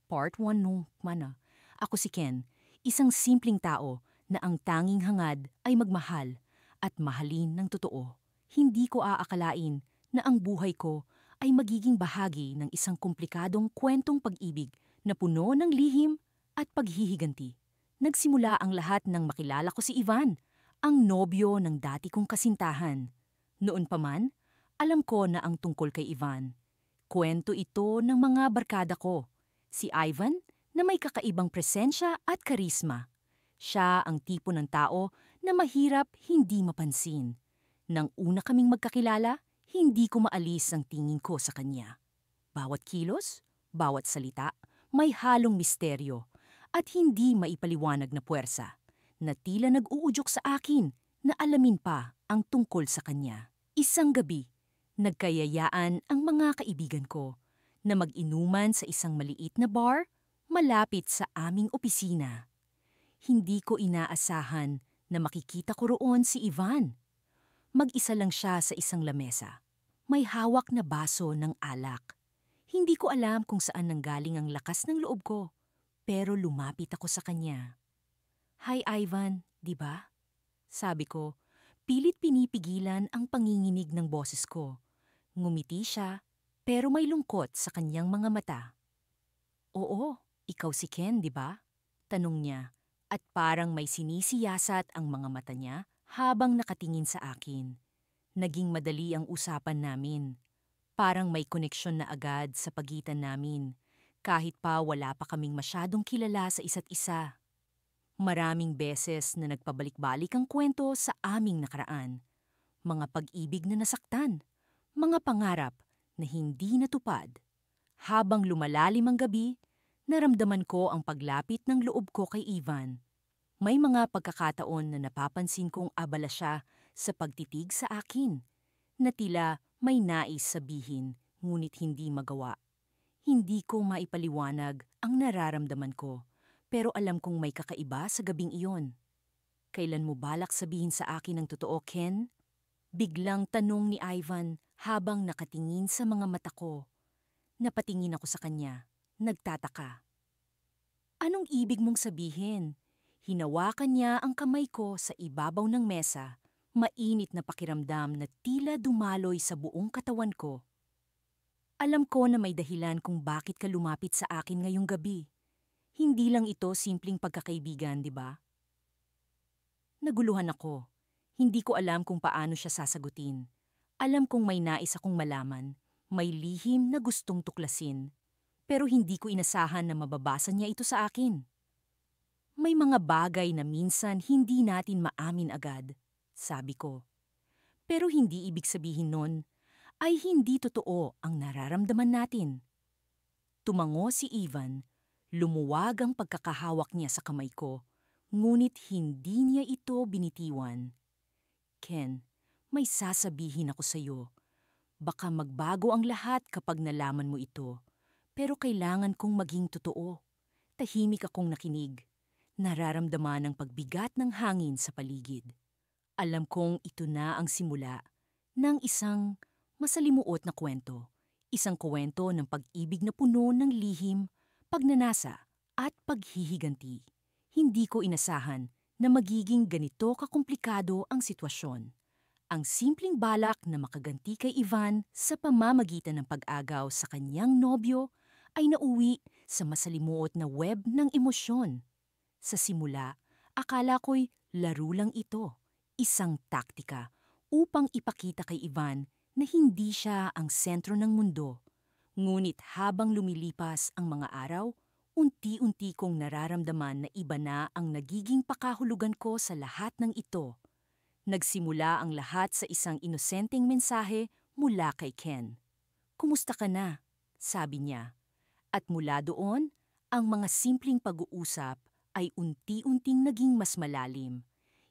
Part 1 nung mana. Ako si Ken, isang simpleng tao na ang tanging hangad ay magmahal at mahalin ng totoo. Hindi ko aakalain na ang buhay ko ay magiging bahagi ng isang komplikadong kwentong pag-ibig na puno ng lihim at paghihiganti. Nagsimula ang lahat nang makilala ko si Ivan, ang nobyo ng dati kong kasintahan. Noon pa man, alam ko na ang tungkol kay Ivan. Kwento ito ng mga barkada ko. Si Ivan na may kakaibang presensya at karisma. Siya ang tipo ng tao na mahirap hindi mapansin. Nang una kaming magkakilala, hindi ko maalis ang tingin ko sa kanya. Bawat kilos, bawat salita, may halong misteryo at hindi maipaliwanag na puwersa na tila nag-uudyok sa akin na alamin pa ang tungkol sa kanya. Isang gabi, nagkayayaan ang mga kaibigan ko na mag-inuman sa isang maliit na bar malapit sa aming opisina. Hindi ko inaasahan na makikita ko roon si Ivan. Mag-isa lang siya sa isang lamesa. May hawak na baso ng alak. Hindi ko alam kung saan nanggaling ang lakas ng loob ko, pero lumapit ako sa kanya. "Hi Ivan, di ba?" Sabi ko, pilit pinipigilan ang panginginig ng boses ko. Ngumiti siya, pero may lungkot sa kanyang mga mata. "Oo, ikaw si Ken, di ba?" Tanong niya, at parang may sinisiyasat ang mga mata niya habang nakatingin sa akin. Naging madali ang usapan namin. Parang may koneksyon na agad sa pagitan namin, kahit pa wala pa kaming masyadong kilala sa isa't isa. Maraming beses na nagpabalik-balik ang kwento sa aming nakaraan. Mga pag-ibig na nasaktan, mga pangarap na hindi natupad. Habang lumalalim ang gabi, naramdaman ko ang paglapit ng loob ko kay Ivan. May mga pagkakataon na napapansin kong abala siya sa pagtitig sa akin, na tila may nais sabihin ngunit hindi magawa. Hindi ko maipaliwanag ang nararamdaman ko, pero alam kong may kakaiba sa gabing iyon. "Kailan mo balak sabihin sa akin ang totoo, Ken?" Biglang tanong ni Ivan habang nakatingin sa mga mata ko. Napatingin ako sa kanya, nagtataka. "Anong ibig mong sabihin?" Hinawakan niya ang kamay ko sa ibabaw ng mesa, mainit na pakiramdam na tila dumaloy sa buong katawan ko. "Alam ko na may dahilan kung bakit ka lumapit sa akin ngayong gabi. Hindi lang ito simpleng pagkakaibigan, di ba?" Naguluhan ako. Hindi ko alam kung paano siya sasagutin. Alam kong may nais akong malaman, may lihim na gustong tuklasin, pero hindi ko inasahan na mababasa niya ito sa akin. "May mga bagay na minsan hindi natin maamin agad," sabi ko. "Pero hindi ibig sabihin nun ay hindi totoo ang nararamdaman natin." Tumango si Ivan, lumuwag ang pagkakahawak niya sa kamay ko, ngunit hindi niya ito binitiwan. "Ken, may sasabihin ako sa iyo. Baka magbago ang lahat kapag nalaman mo ito, pero kailangan kong maging totoo." Tahimik akong nakinig. Nararamdaman ang pagbigat ng hangin sa paligid. Alam kong ito na ang simula ng isang masalimuot na kwento. Isang kwento ng pag-ibig na puno ng lihim, pagnanasa at paghihiganti. Hindi ko inasahan na magiging ganito kakomplikado ang sitwasyon. Ang simpleng balak na makaganti kay Ivan sa pamamagitan ng pag-agaw sa kanyang nobyo ay nauwi sa masalimuot na web ng emosyon. Sa simula, akala ko'y laro lang ito, isang taktika upang ipakita kay Ivan na hindi siya ang sentro ng mundo. Ngunit habang lumilipas ang mga araw, unti-unti kong nararamdaman na iba na ang nagiging pakahulugan ko sa lahat ng ito. Nagsimula ang lahat sa isang inosenteng mensahe mula kay Ken. "Kumusta ka na?" sabi niya. At mula doon, ang mga simpleng pag-uusap ay unti-unting naging mas malalim.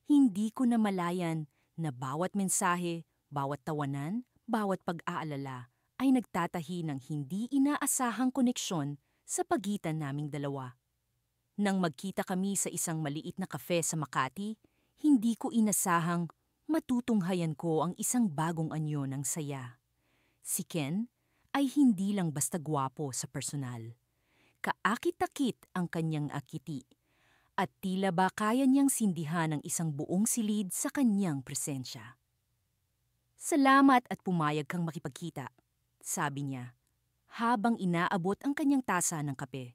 Hindi ko namalayan na bawat mensahe, bawat tawanan, bawat pag-aalala ay nagtatahi ng hindi inaasahang koneksyon sa pagitan naming dalawa. Nang magkita kami sa isang maliit na kafe sa Makati, hindi ko inasahang matutunghayan ko ang isang bagong anyo ng saya. Si Ken ay hindi lang basta gwapo sa personal. kaakit-takit ang kanyang akiti. At tila ba kaya niyang sindihan ang isang buong silid sa kanyang presensya. Salamat at pumayag kang makipagkita, sabi niya, habang inaabot ang kanyang tasa ng kape.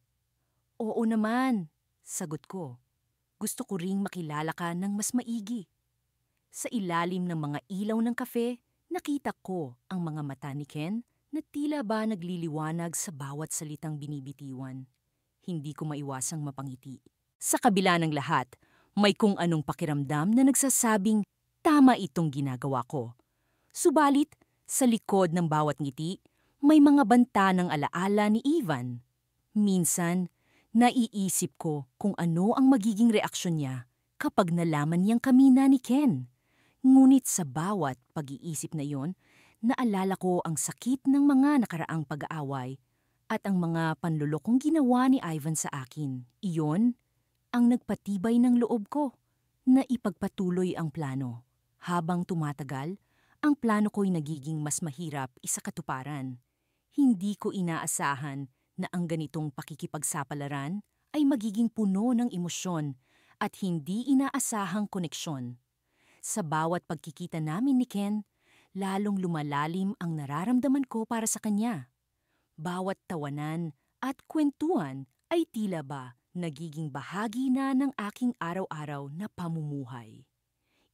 Oo naman, sagot ko. Gusto ko ring makilala ka ng mas maigi. Sa ilalim ng mga ilaw ng kafe, nakita ko ang mga mata ni Ken na tila ba nagliliwanag sa bawat salitang binibitiwan. Hindi ko maiwasang mapangiti. Sa kabila ng lahat, may kung anong pakiramdam na nagsasabing tama itong ginagawa ko. Subalit, sa likod ng bawat ngiti, may mga banta ng alaala ni Ivan. Minsan, naiisip ko kung ano ang magiging reaksyon niya kapag nalaman niyang kami na ni Ken. Ngunit sa bawat pag-iisip na iyon, naalala ko ang sakit ng mga nakaraang pag-aaway at ang mga panlulokong ginawa ni Ivan sa akin. Iyon ang nagpatibay ng loob ko na ipagpatuloy ang plano. Habang tumatagal, ang plano ko'y nagiging mas mahirap isakatuparan. Hindi ko inaasahan na ang ganitong pakikipagsapalaran ay magiging puno ng emosyon at hindi inaasahang koneksyon. Sa bawat pagkikita namin ni Ken, lalong lumalalim ang nararamdaman ko para sa kanya. Bawat tawanan at kwentuhan ay tila ba nagiging bahagi na ng aking araw-araw na pamumuhay.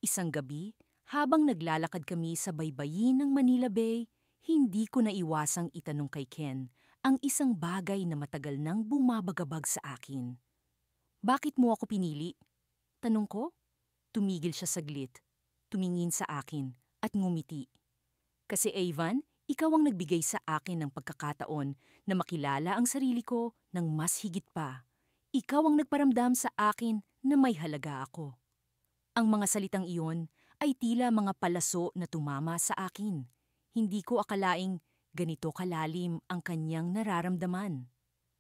Isang gabi, habang naglalakad kami sa baybayin ng Manila Bay, hindi ko naiwasang itanong kay Ken ang isang bagay na matagal nang bumabagabag sa akin. Bakit mo ako pinili? Tanong ko. Tumigil siya saglit, tumingin sa akin at ngumiti. Kasi Ivan, ikaw ang nagbigay sa akin ng pagkakataon na makilala ang sarili ko ng mas higit pa. Ikaw ang nagparamdam sa akin na may halaga ako. Ang mga salitang iyon ay tila mga palaso na tumama sa akin. Hindi ko akalaing ganito kalalim ang kanyang nararamdaman.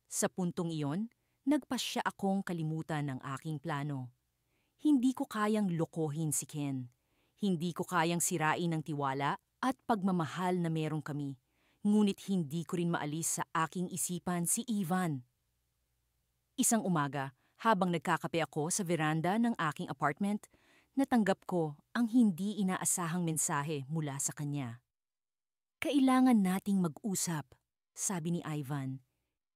Sa puntong iyon, nagpasya akong kalimutan ang aking plano. Hindi ko kayang lokohin si Ken. Hindi ko kayang sirain ang tiwala at pagmamahal na meron kami. Ngunit hindi ko rin maalis sa aking isipan si Ivan. Isang umaga, habang nagkakape ako sa veranda ng aking apartment, natanggap ko ang hindi inaasahang mensahe mula sa kanya. Kailangan nating mag-usap, sabi ni Ivan.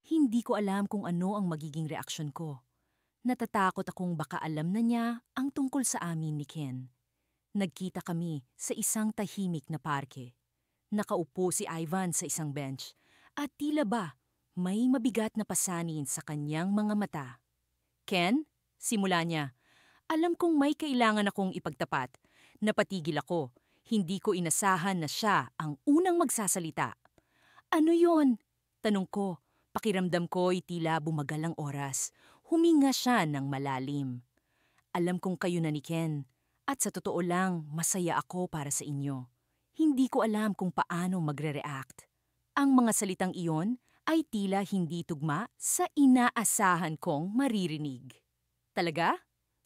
Hindi ko alam kung ano ang magiging reaksyon ko. Natatakot akong baka alam na niya ang tungkol sa amin ni Ken. Nagkita kami sa isang tahimik na parke. Nakaupo si Ivan sa isang bench at tila ba may mabigat na pasanin sa kanyang mga mata. Ken, simula niya, alam kong may kailangan akong ipagtapat. Napatigil ako. Hindi ko inasahan na siya ang unang magsasalita. Ano yon? Tanong ko. Pakiramdam ko'y tila bumagal ang oras. Huminga siya ng malalim. Alam kong kayo na ni Ken, at sa totoo lang, masaya ako para sa inyo. Hindi ko alam kung paano magre-react. Ang mga salitang iyon ay tila hindi tugma sa inaasahan kong maririnig. Talaga?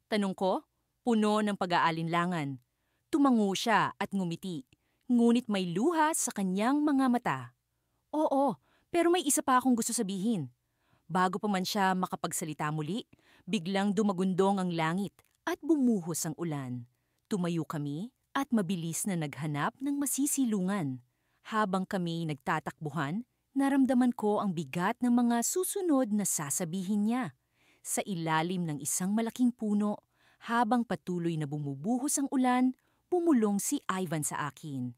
Tanong ko, puno ng pag-aalinlangan. Tumango siya at ngumiti, ngunit may luha sa kanyang mga mata. Oo, pero may isa pa akong gusto sabihin. Bago pa man siya makapagsalita muli, biglang dumagundong ang langit at bumuhos ang ulan. Tumayo kami at mabilis na naghanap ng masisilungan. Habang kami nagtatakbuhan, naramdaman ko ang bigat ng mga susunod na sasabihin niya. Sa ilalim ng isang malaking puno, habang patuloy na bumubuhos ang ulan, bumulong si Ivan sa akin.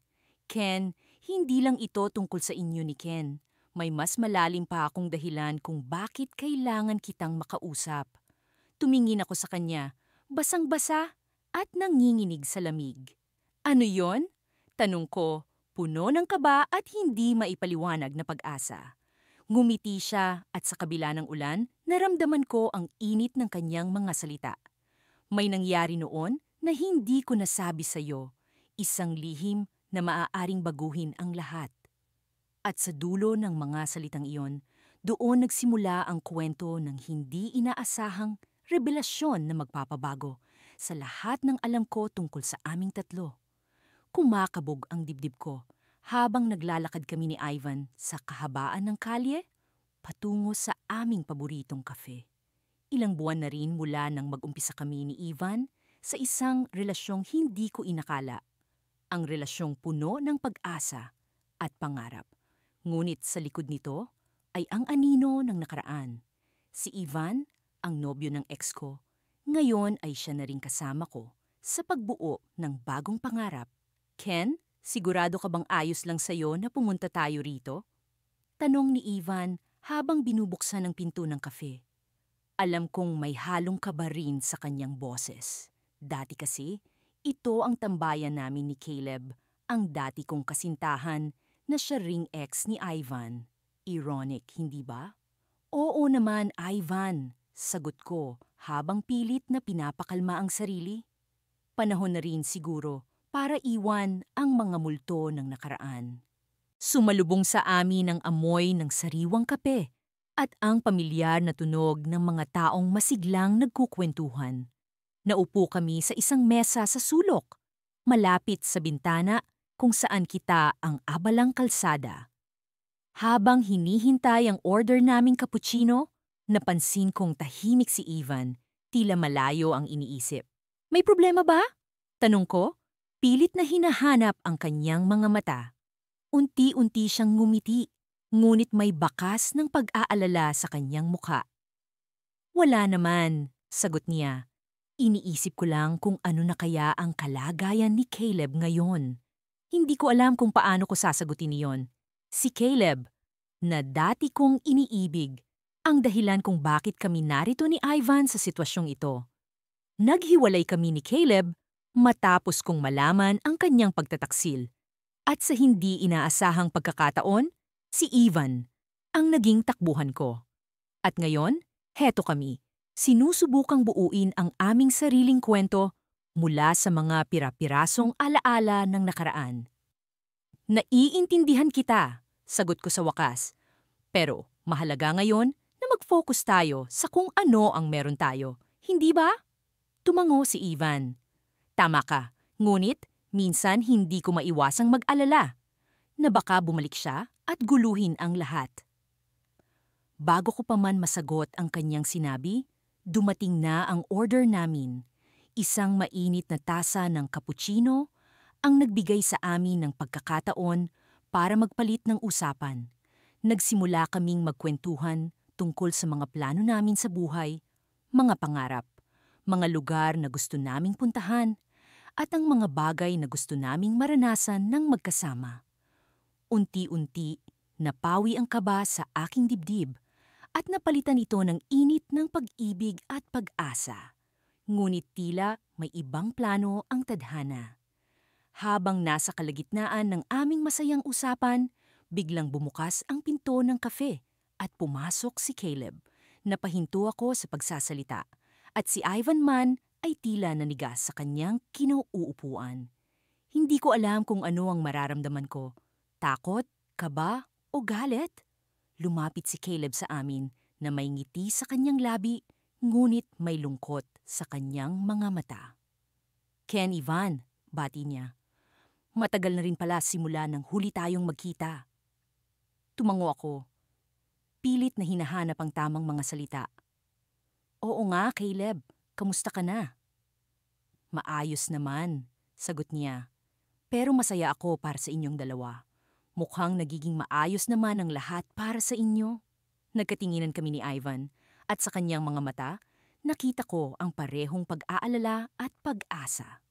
Ken, hindi lang ito tungkol sa inyo ni Ken. May mas malalim pa akong dahilan kung bakit kailangan kitang makausap. Tumingin ako sa kanya, basang-basa at nanginginig sa lamig. Ano yon? Tanong ko, puno ng kaba at hindi maipaliwanag na pag-asa. Ngumiti siya at sa kabila ng ulan, naramdaman ko ang init ng kanyang mga salita. May nangyari noon na hindi ko nasabi sa iyo, isang lihim na maaaring baguhin ang lahat. At sa dulo ng mga salitang iyon, doon nagsimula ang kwento ng hindi inaasahang revelasyon na magpapabago sa lahat ng alam ko tungkol sa aming tatlo. Kumakabog ang dibdib ko habang naglalakad kami ni Ivan sa kahabaan ng kalye patungo sa aming paboritong kafe. Ilang buwan na rin mula nang mag-umpisa kami ni Ivan sa isang relasyong hindi ko inakala. Ang relasyong puno ng pag-asa at pangarap. Ngunit sa likod nito ay ang anino ng nakaraan. Si Ivan, ang nobyo ng ex ko, ngayon ay siya na rin kasama ko sa pagbuo ng bagong pangarap. Ken, sigurado ka bang ayos lang sa'yo na pumunta tayo rito? Tanong ni Ivan habang binubuksan ang pinto ng kafe. Alam kong may halong kaba rin sa kanyang boses. Dati kasi, ito ang tambayan namin ni Caleb, ang dati kong kasintahan na siya ring ex ni Ivan. Ironic, hindi ba? Oo naman, Ivan, sagot ko habang pilit na pinapakalma ang sarili. Panahon na rin siguro para iwan ang mga multo ng nakaraan. Sumalubong sa amin ang amoy ng sariwang kape at ang pamilyar na tunog ng mga taong masiglang nagkukwentuhan. Naupo kami sa isang mesa sa sulok, malapit sa bintana kung saan kita ang abalang kalsada. Habang hinihintay ang order naming cappuccino, napansin kong tahimik si Ivan, tila malayo ang iniisip. May problema ba? Tanong ko, pilit na hinahanap ang kanyang mga mata. Unti-unti siyang ngumiti, ngunit may bakas ng pag-aalala sa kanyang mukha. Wala naman, sagot niya. Iniisip ko lang kung ano na kaya ang kalagayan ni Caleb ngayon. Hindi ko alam kung paano ko sasagutin iyon. Si Caleb, na dati kong iniibig, ang dahilan kung bakit kami narito ni Ivan sa sitwasyong ito. Naghiwalay kami ni Caleb matapos kong malaman ang kanyang pagtataksil. At sa hindi inaasahang pagkakataon, si Ivan ang naging takbuhan ko. At ngayon, heto kami. Sinusubukang buuin ang aming sariling kwento mula sa mga pira-pirasong alaala ng nakaraan. Naiintindihan kita, sagot ko sa wakas. Pero mahalaga ngayon na mag-focus tayo sa kung ano ang meron tayo. Hindi ba? Tumango si Ivan. Tama ka, ngunit minsan hindi ko maiwasang mag-alala na baka bumalik siya at guluhin ang lahat. Bago ko pa man masagot ang kanyang sinabi, dumating na ang order namin. Isang mainit na tasa ng cappuccino ang nagbigay sa amin ng pagkakataon para magpalit ng usapan. Nagsimula kaming magkwentuhan tungkol sa mga plano namin sa buhay, mga pangarap, mga lugar na gusto naming puntahan, at ang mga bagay na gusto naming maranasan ng magkasama. Unti-unti, napawi ang kaba sa aking dibdib at napalitan ito ng init ng pag-ibig at pag-asa. Ngunit tila may ibang plano ang tadhana. Habang nasa kalagitnaan ng aming masayang usapan, biglang bumukas ang pinto ng kafe at pumasok si Caleb. Napahinto ako sa pagsasalita at si Ivan man ay tila nanigas sa kanyang kinauupuan. Hindi ko alam kung ano ang mararamdaman ko. Takot, kaba, o galit? Lumapit si Caleb sa amin na may ngiti sa kanyang labi, ngunit may lungkot sa kanyang mga mata. Ken, Ivan, bati niya. Matagal na rin pala simula nang huli tayong magkita. Tumango ako. Pilit na hinahanap ang tamang mga salita. Oo nga, Caleb. Kamusta ka na? Maayos naman, sagot niya. Pero masaya ako para sa inyong dalawa. Mukhang nagiging maayos naman ang lahat para sa inyo. Nagkatinginan kami ni Ivan at sa kanyang mga mata, nakita ko ang parehong pag-aalala at pag-asa.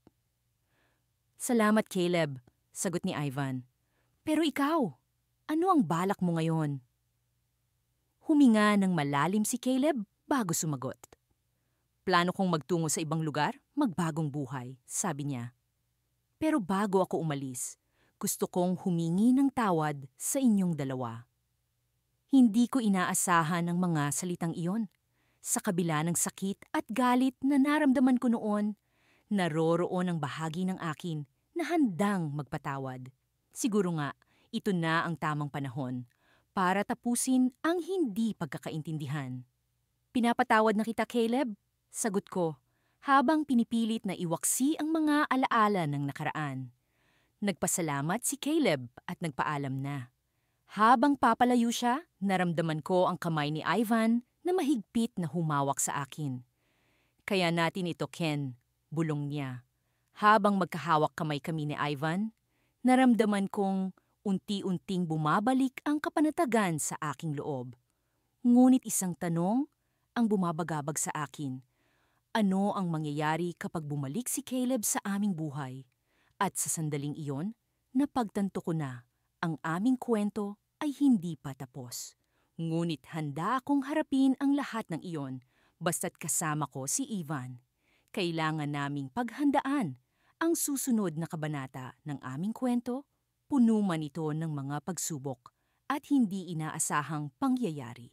Salamat, Caleb, sagot ni Ivan. Pero ikaw, ano ang balak mo ngayon? Huminga ng malalim si Caleb bago sumagot. Plano kong magtungo sa ibang lugar, magbagong buhay, sabi niya. Pero bago ako umalis, gusto kong humingi ng tawad sa inyong dalawa. Hindi ko inaasahan ang mga salitang iyon. Sa kabila ng sakit at galit na naramdaman ko noon, naroroon ang bahagi ng akin na handang magpatawad. Siguro nga, ito na ang tamang panahon para tapusin ang hindi pagkakaintindihan. Pinapatawad na kita, Caleb, sagot ko, habang pinipilit na iwaksi ang mga alaala ng nakaraan. Nagpasalamat si Caleb at nagpaalam na. Habang papalayo siya, naramdaman ko ang kamay ni Ivan na mahigpit na humawak sa akin. Kaya natin ito, Ken, bulong niya. Habang magkahawak kamay kami ni Ivan, naramdaman kong unti-unting bumabalik ang kapanatagan sa aking loob. Ngunit isang tanong ang bumabagabag sa akin. Ano ang mangyayari kapag bumalik si Caleb sa aming buhay? At sa sandaling iyon, napagtanto ko na ang aming kwento ay hindi pa tapos. Ngunit handa akong harapin ang lahat ng iyon basta't kasama ko si Ivan. Kailangan naming paghandaan ang susunod na kabanata ng aming kwento, puno man ito ng mga pagsubok at hindi inaasahang pangyayari.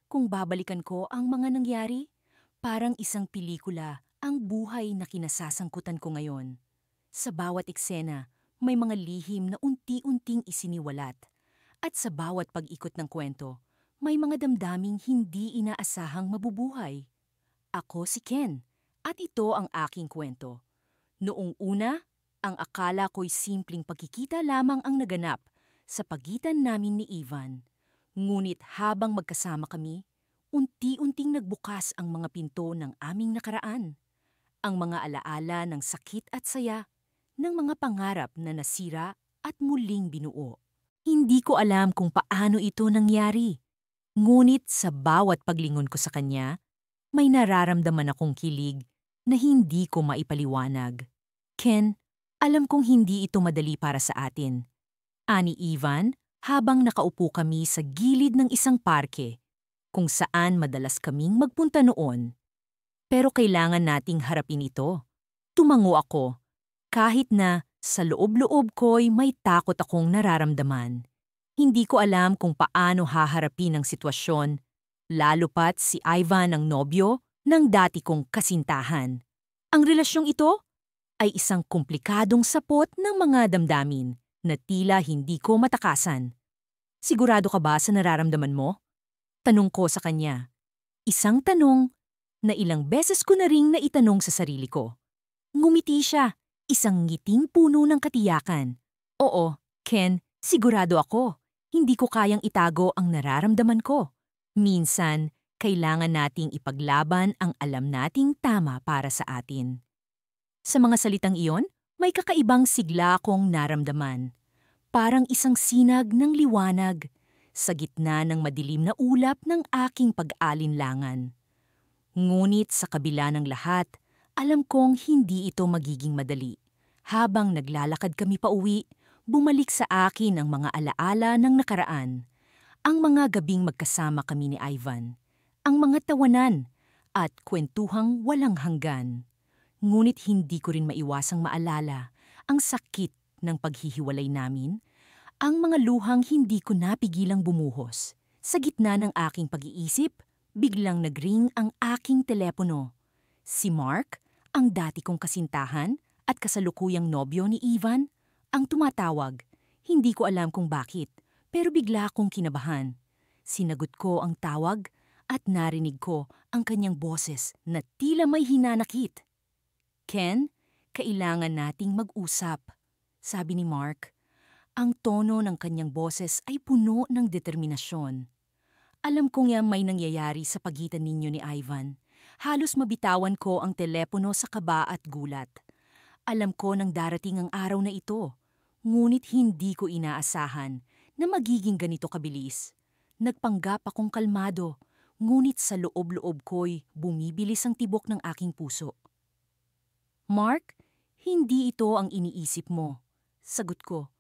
Kung babalikan ko ang mga nangyari, parang isang pelikula ang buhay na kinasasangkutan ko ngayon. Sa bawat eksena, may mga lihim na unti-unting isiniwalat. At sa bawat pag-ikot ng kwento, may mga damdaming hindi inaasahang mabubuhay. Ako si Ken, at ito ang aking kwento. Noong una, ang akala ko'y simpleng pagkikita lamang ang naganap sa pagitan namin ni Ivan. Ngunit habang magkasama kami, unti-unting nagbukas ang mga pinto ng aming nakaraan. Ang mga alaala ng sakit at saya, ng mga pangarap na nasira at muling binuo. Hindi ko alam kung paano ito nangyari. Ngunit sa bawat paglingon ko sa kanya, may nararamdaman akong kilig na hindi ko maipaliwanag. Ken, alam kong hindi ito madali para sa atin. Ani Ivan, habang nakaupo kami sa gilid ng isang parke, kung saan madalas kaming magpunta noon. Pero kailangan nating harapin ito. Tumango ako, kahit na sa loob-loob ko'y may takot akong nararamdaman. Hindi ko alam kung paano haharapin ang sitwasyon, lalo pat si Ivan ang nobyo ng dati kong kasintahan. Ang relasyong ito ay isang komplikadong sapot ng mga damdamin na tila hindi ko matakasan. Sigurado ka ba sa nararamdaman mo? Tanong ko sa kanya. Isang tanong na ilang beses ko na ring naitanong sa sarili ko. Ngumiti siya, isang ngiting puno ng katiyakan. Oo, Ken, sigurado ako. Hindi ko kayang itago ang nararamdaman ko. Minsan, kailangan nating ipaglaban ang alam nating tama para sa atin. Sa mga salitang iyon, may kakaibang sigla akong naramdaman. Parang isang sinag ng liwanag sa gitna ng madilim na ulap ng aking pag-alinlangan. Ngunit sa kabila ng lahat, alam kong hindi ito magiging madali. Habang naglalakad kami pauwi, bumalik sa akin ang mga alaala ng nakaraan. Ang mga gabing magkasama kami ni Ivan, ang mga tawanan at kwentuhang walang hanggan. Ngunit hindi ko rin maiwasang maalala ang sakit ng paghihiwalay namin, ang mga luhang hindi ko napigilang bumuhos. Sa gitna ng aking pag-iisip, biglang nagring ang aking telepono. Si Mark, ang dati kong kasintahan at kasalukuyang nobyo ni Ivan, ang tumatawag. Hindi ko alam kung bakit, pero bigla akong kinabahan. Sinagot ko ang tawag at narinig ko ang kanyang boses na tila may hinanakit. Ken, kailangan nating mag-usap, sabi ni Mark. Ang tono ng kanyang boses ay puno ng determinasyon. Alam kong yan may nangyayari sa pagitan ninyo ni Ivan. Halos mabitawan ko ang telepono sa kaba at gulat. Alam ko nang darating ang araw na ito, ngunit hindi ko inaasahan na magiging ganito kabilis. Nagpanggap akong kalmado, ngunit sa loob-loob ko'y bumibilis ang tibok ng aking puso. Mark, hindi ito ang iniisip mo, sagot ko.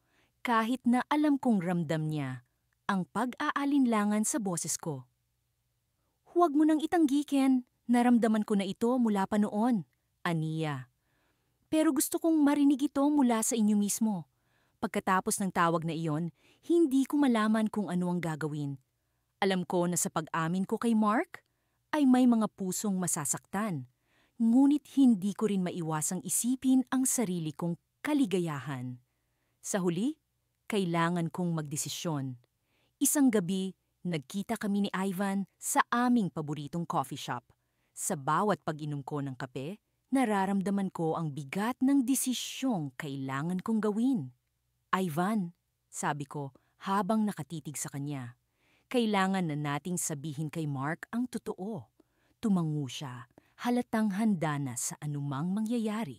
Kahit na alam kong ramdam niya ang pag-aalinlangan sa boses ko. Huwag mo nang itanggi, Ken. Naramdaman ko na ito mula pa noon, aniya. Pero gusto kong marinig ito mula sa inyo mismo. Pagkatapos ng tawag na iyon, hindi ko malaman kung ano ang gagawin. Alam ko na sa pag-amin ko kay Mark, ay may mga pusong masasaktan. Ngunit hindi ko rin maiwasang isipin ang sarili kong kaligayahan. Sa huli, kailangan kong magdesisyon. Isang gabi, nagkita kami ni Ivan sa aming paboritong coffee shop. Sa bawat pag-inom ko ng kape, nararamdaman ko ang bigat ng desisyong kailangan kong gawin. Ivan, sabi ko, habang nakatitig sa kanya. Kailangan na nating sabihin kay Mark ang totoo. Tumango siya, halatang handa na sa anumang mangyayari.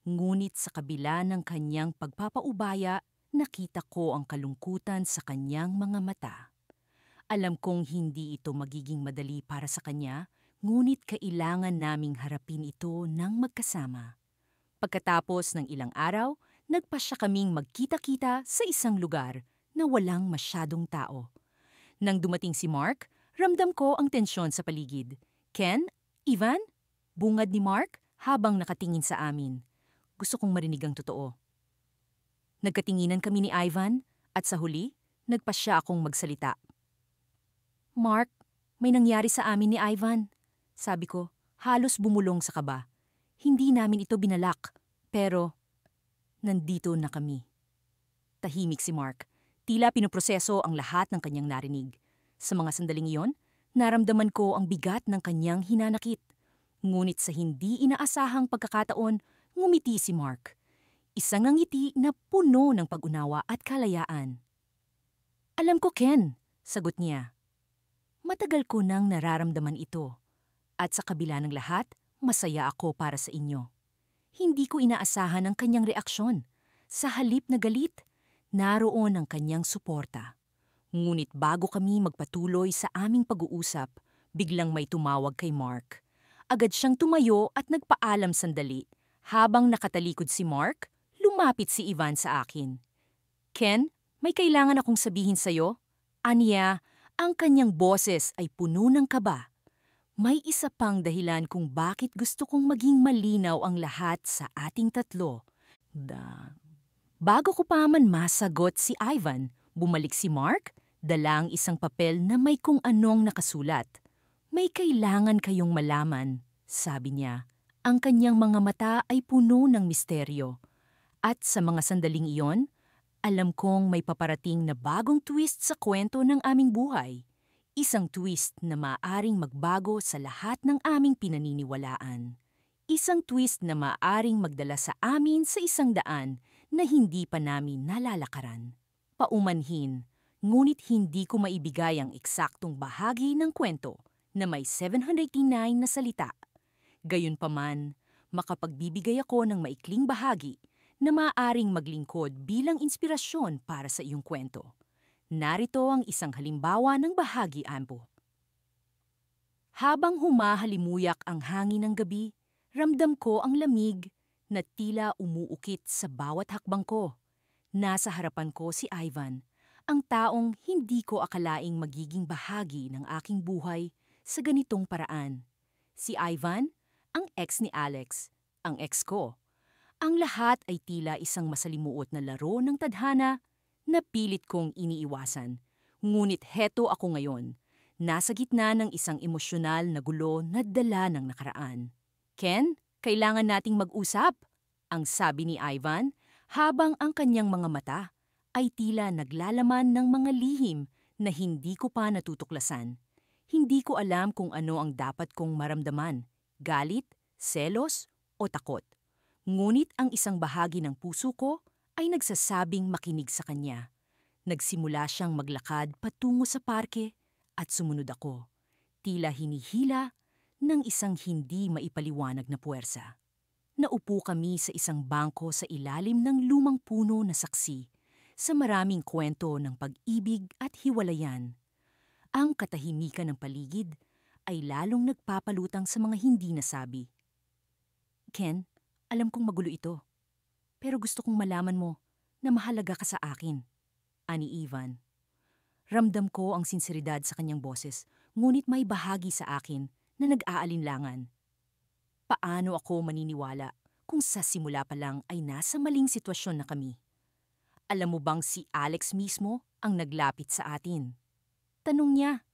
Ngunit sa kabila ng kanyang pagpapaubaya, nakita ko ang kalungkutan sa kanyang mga mata. Alam kong hindi ito magiging madali para sa kanya, ngunit kailangan naming harapin ito ng magkasama. Pagkatapos ng ilang araw, nagpasya kaming magkita-kita sa isang lugar na walang masyadong tao. Nang dumating si Mark, ramdam ko ang tensyon sa paligid. Ken? Ivan? Bungad ni Mark habang nakatingin sa amin. Gusto kong marinig ang totoo. Nagkatinginan kami ni Ivan at sa huli, nagpasya akong magsalita. Mark, may nangyari sa amin ni Ivan. Sabi ko, halos bumulong sa kaba. Hindi namin ito binalak, pero nandito na kami. Tahimik si Mark. Tila pinoproseso ang lahat ng kanyang narinig. Sa mga sandaling iyon, naramdaman ko ang bigat ng kanyang hinanakit. Ngunit sa hindi inaasahang pagkakataon, ngumiti si Mark. Isang ngiti na puno ng pag-unawa at kalayaan. Alam ko, Ken, sagot niya. Matagal ko nang nararamdaman ito. At sa kabila ng lahat, masaya ako para sa inyo. Hindi ko inaasahan ang kanyang reaksyon. Sa halip na galit, naroon ang kanyang suporta. Ngunit bago kami magpatuloy sa aming pag-uusap, biglang may tumawag kay Mark. Agad siyang tumayo at nagpaalam sandali. Habang nakatalikod si Mark, lumapit si Ivan sa akin. Ken, may kailangan akong sabihin sa'yo. Aniya, ang kanyang boses ay puno ng kaba. May isa pang dahilan kung bakit gusto kong maging malinaw ang lahat sa ating tatlo. Bago ko pa man masagot si Ivan, bumalik si Mark, dala ang isang papel na may kung anong nakasulat. May kailangan kayong malaman, sabi niya. Ang kanyang mga mata ay puno ng misteryo. At sa mga sandaling iyon, alam kong may paparating na bagong twist sa kwento ng aming buhay. Isang twist na maaaring magbago sa lahat ng aming pinaniniwalaan. Isang twist na maaaring magdala sa amin sa isang daan na hindi pa namin nalalakaran. Paumanhin, ngunit hindi ko maibigay ang eksaktong bahagi ng kwento na may 789 na salita. Gayunpaman, makapagbibigay ako ng maikling bahagi na maaaring maglingkod bilang inspirasyon para sa iyong kwento. Narito ang isang halimbawa ng bahagi ampo. Habang humahalimuyak ang hangin ng gabi, ramdam ko ang lamig na tila umuukit sa bawat hakbang ko. Nasa harapan ko si Ivan, ang taong hindi ko akalaing magiging bahagi ng aking buhay sa ganitong paraan. Si Ivan, ang ex ni Alex, ang ex ko. Ang lahat ay tila isang masalimuot na laro ng tadhana na pilit kong iniiwasan. Ngunit heto ako ngayon, nasa gitna ng isang emosyonal na gulo na dala ng nakaraan. Ken, kailangan nating mag-usap, ang sabi ni Ivan habang ang kanyang mga mata ay tila naglalaman ng mga lihim na hindi ko pa natutuklasan. Hindi ko alam kung ano ang dapat kong maramdaman, galit, selos o takot. Ngunit ang isang bahagi ng puso ko ay nagsasabing makinig sa kanya. Nagsimula siyang maglakad patungo sa parke at sumunod ako, tila hinihila ng isang hindi maipaliwanag na puwersa. Naupo kami sa isang bangko sa ilalim ng lumang puno na saksi sa maraming kwento ng pag-ibig at hiwalayan. Ang katahimikan ng paligid ay lalong nagpapalutang sa mga hindi nasabi. Ken, alam kong magulo ito, pero gusto kong malaman mo na mahalaga ka sa akin, ani Ivan. Ramdam ko ang sinseridad sa kanyang boses, ngunit may bahagi sa akin na nag-aalinlangan. Paano ako maniniwala kung sa simula pa lang ay nasa maling sitwasyon na kami? Alam mo bang si Alex mismo ang naglapit sa atin? Tanong niya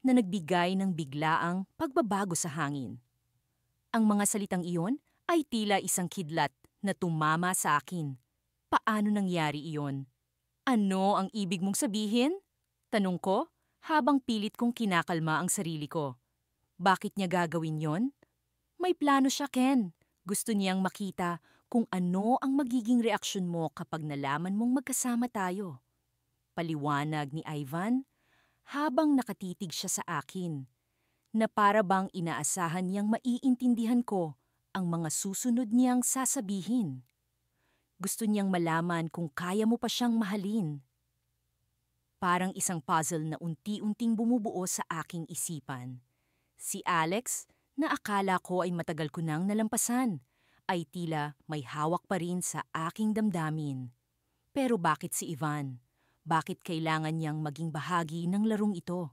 na nagbigay ng biglaang pagbabago sa hangin. Ang mga salitang iyon ay tila isang kidlat na tumama sa akin. Paano nangyari iyon? Ano ang ibig mong sabihin? Tanong ko habang pilit kong kinakalma ang sarili ko. Bakit niya gagawin yon? May plano siya, Ken. Gusto niyang makita kung ano ang magiging reaksyon mo kapag nalaman mong magkasama tayo. paliwanag ni Ivan habang nakatitig siya sa akin, na para bang inaasahan niyang maiintindihan ko ang mga susunod niyang sasabihin. Gusto niyang malaman kung kaya mo pa siyang mahalin. Parang isang puzzle na unti-unting bumubuo sa aking isipan. Si Alex, na akala ko ay matagal ko nang nalampasan, ay tila may hawak pa rin sa aking damdamin. Pero bakit si Ivan? Bakit kailangan niyang maging bahagi ng larong ito?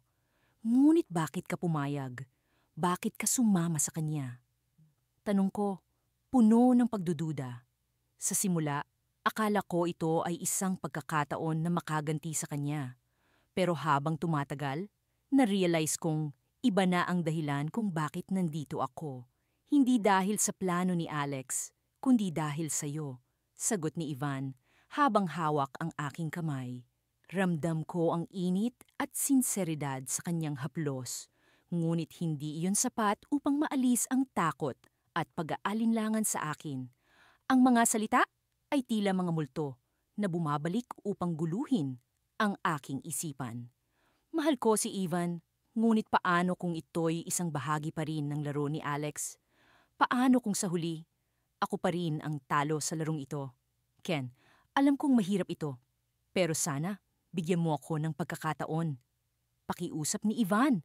Ngunit bakit ka pumayag? Bakit ka sumama sa kanya? Tanong ko, puno ng pagdududa. Sa simula, akala ko ito ay isang pagkakataon na makaganti sa kanya. Pero habang tumatagal, na-realize kong iba na ang dahilan kung bakit nandito ako. Hindi dahil sa plano ni Alex, kundi dahil sa'yo, sagot ni Ivan habang hawak ang aking kamay. Ramdam ko ang init at sinseridad sa kanyang haplos, ngunit hindi iyon sapat upang maalis ang takot at pag-aalinlangan sa akin. Ang mga salita ay tila mga multo na bumabalik upang guluhin ang aking isipan. Mahal ko si Ivan, ngunit paano kung ito'y isang bahagi pa rin ng laro ni Alex? Paano kung sa huli, ako pa rin ang talo sa larong ito? Ken, alam kong mahirap ito, pero sana bigyan mo ako ng pagkakataon. Pakiusap ni Ivan,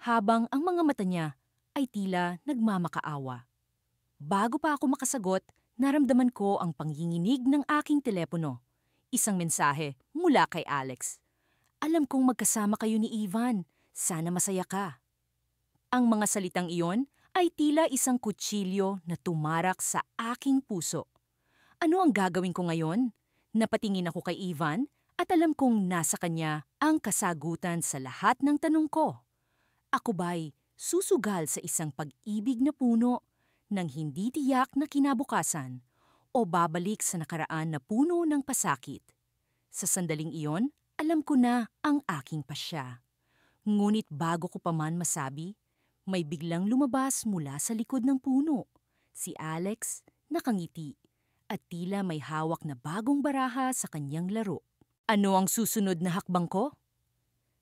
habang ang mga mata niya ay tila nagmamakaawa. Bago pa ako makasagot, naramdaman ko ang panginginig ng aking telepono. Isang mensahe mula kay Alex. Alam kong magkasama kayo ni Ivan. Sana masaya ka. Ang mga salitang iyon ay tila isang kutsilyo na tumarak sa aking puso. Ano ang gagawin ko ngayon? Napatingin ako kay Ivan at alam kong nasa kanya ang kasagutan sa lahat ng tanong ko. Ako ba'y susugal sa isang pag-ibig na puno ng hindi tiyak na kinabukasan o babalik sa nakaraan na puno ng pasakit? Sa sandaling iyon, alam ko na ang aking pasya. Ngunit bago ko pa man masabi, may biglang lumabas mula sa likod ng puno. Si Alex nakangiti at tila may hawak na bagong baraha sa kanyang laro. Ano ang susunod na hakbang ko?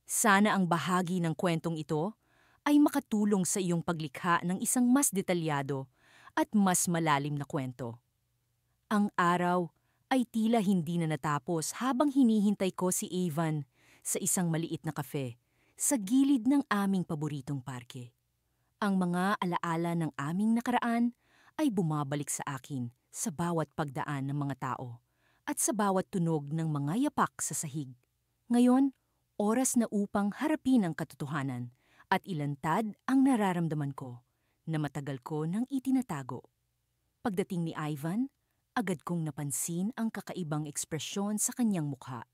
Sana ang bahagi ng kwentong ito ay makatulong sa iyong paglikha ng isang mas detalyado at mas malalim na kwento. Ang araw ay tila hindi na natapos habang hinihintay ko si Ivan sa isang maliit na kafe sa gilid ng aming paboritong parke. Ang mga alaala ng aming nakaraan ay bumabalik sa akin sa bawat pagdaan ng mga tao at sa bawat tunog ng mga yapak sa sahig. Ngayon, oras na upang harapin ang katotohanan at ilantad ang nararamdaman ko na matagal ko nang itinatago. Pagdating ni Ivan, agad kong napansin ang kakaibang ekspresyon sa kanyang mukha.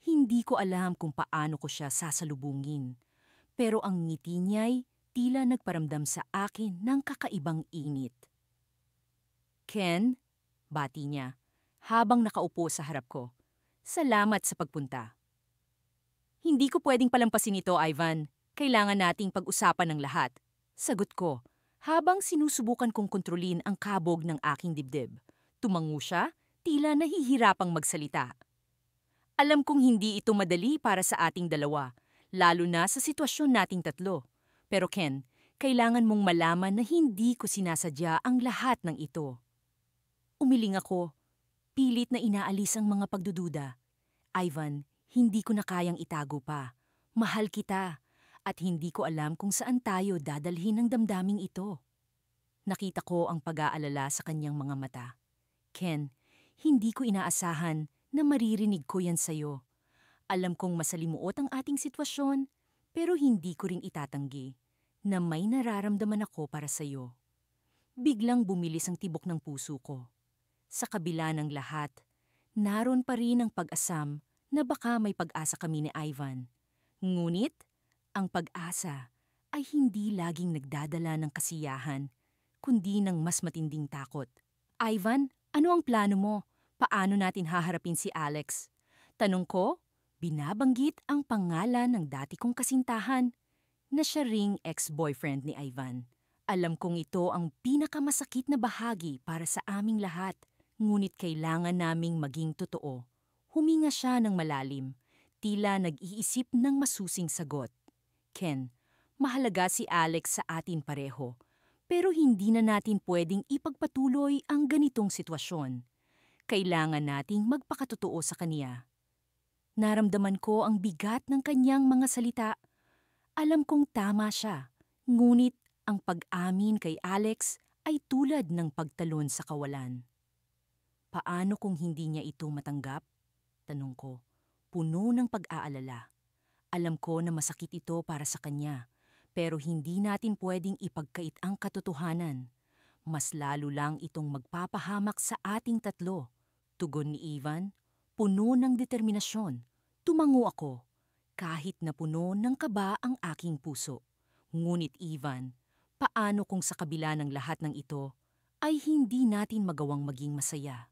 Hindi ko alam kung paano ko siya sasalubungin, pero ang ngiti niya'y tila nagparamdam sa akin ng kakaibang init. Ken, bati niya, habang nakaupo sa harap ko. Salamat sa pagpunta. Hindi ko pwedeng palampasin ito, Ivan. Kailangan nating pag-usapan ng lahat. Sagot ko, habang sinusubukan kong kontrolin ang kabog ng aking dibdib. Tumango siya, tila nahihirapang magsalita. Alam kong hindi ito madali para sa ating dalawa, lalo na sa sitwasyon nating tatlo. Pero Ken, kailangan mong malaman na hindi ko sinasadya ang lahat ng ito. Umiling ako, pilit na inaalis ang mga pagdududa. Ivan, hindi ko na kayang itago pa. Mahal kita, at hindi ko alam kung saan tayo dadalhin ng damdaming ito. Nakita ko ang pag-aalala sa kanyang mga mata. Ken, hindi ko inaasahan na maririnig ko yan sa'yo. Alam kong masalimuot ang ating sitwasyon, pero hindi ko rin itatanggi na may nararamdaman ako para sa'yo. Biglang bumilis ang tibok ng puso ko. Sa kabila ng lahat, naroon pa rin ang pag-asam na baka may pag-asa kami ni Ivan. Ngunit, ang pag-asa ay hindi laging nagdadala ng kasiyahan, kundi ng mas matinding takot. Ivan, ano ang plano mo? Paano natin haharapin si Alex? Tanong ko, binabanggit ang pangalan ng dati kong kasintahan na siya ring ex-boyfriend ni Ivan. Alam kong ito ang pinakamasakit na bahagi para sa aming lahat, ngunit kailangan naming maging totoo. Huminga siya ng malalim, tila nag-iisip ng masusing sagot. Ken, mahalaga si Alex sa atin pareho, pero hindi na natin pwedeng ipagpatuloy ang ganitong sitwasyon. Kailangan nating magpakatotoo sa kanya. Naramdaman ko ang bigat ng kanyang mga salita. Alam kong tama siya, ngunit ang pag-amin kay Alex ay tulad ng pagtalon sa kawalan. Paano kung hindi niya ito matanggap? Tanong ko, puno ng pag-aalala. Alam ko na masakit ito para sa kanya, pero hindi natin pwedeng ipagkait ang katotohanan. Mas lalo lang itong magpapahamak sa ating tatlo. Tugon ni Ivan, puno ng determinasyon. Tumango ako, kahit na puno ng kaba ang aking puso. Ngunit Ivan, paano kung sa kabila ng lahat ng ito, ay hindi natin magawang maging masaya?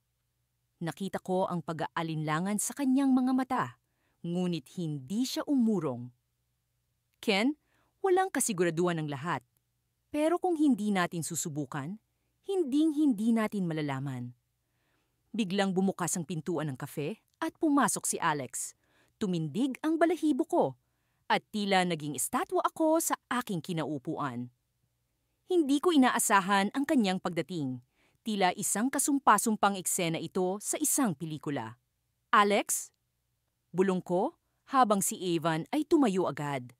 Nakita ko ang pag-aalinlangan sa kanyang mga mata, ngunit hindi siya umurong. Ken, walang kasiguraduhan ng lahat. Pero kung hindi natin susubukan, hinding-hindi natin malalaman. Biglang bumukas ang pintuan ng kafe at pumasok si Alex. Tumindig ang balahibo ko at tila naging estatwa ako sa aking kinaupuan. Hindi ko inaasahan ang kanyang pagdating. Tila isang kasumpa-sumpang eksena ito sa isang pelikula. Alex? Bulong ko habang si Ivan ay tumayo agad.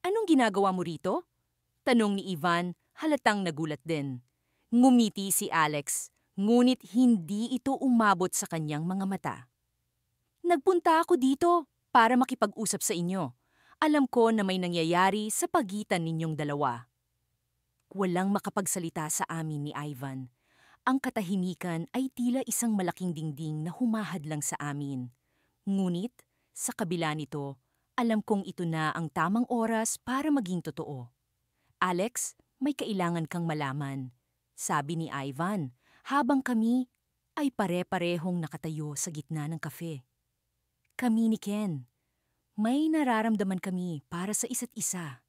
Anong ginagawa mo rito? Tanong ni Ivan, halatang nagulat din. Ngumiti si Alex, ngunit hindi ito umabot sa kanyang mga mata. Nagpunta ako dito para makipag-usap sa inyo. Alam ko na may nangyayari sa pagitan ninyong dalawa. Walang makapagsalita sa amin ni Ivan. Ang katahimikan ay tila isang malaking dingding na humahadlang sa amin. Ngunit, sa kabila nito, alam kong ito na ang tamang oras para maging totoo. Alex, may kailangan kang malaman, sabi ni Ivan, habang kami ay pare-parehong nakatayo sa gitna ng kafe. Kami ni Ken, may nararamdaman kami para sa isa't isa.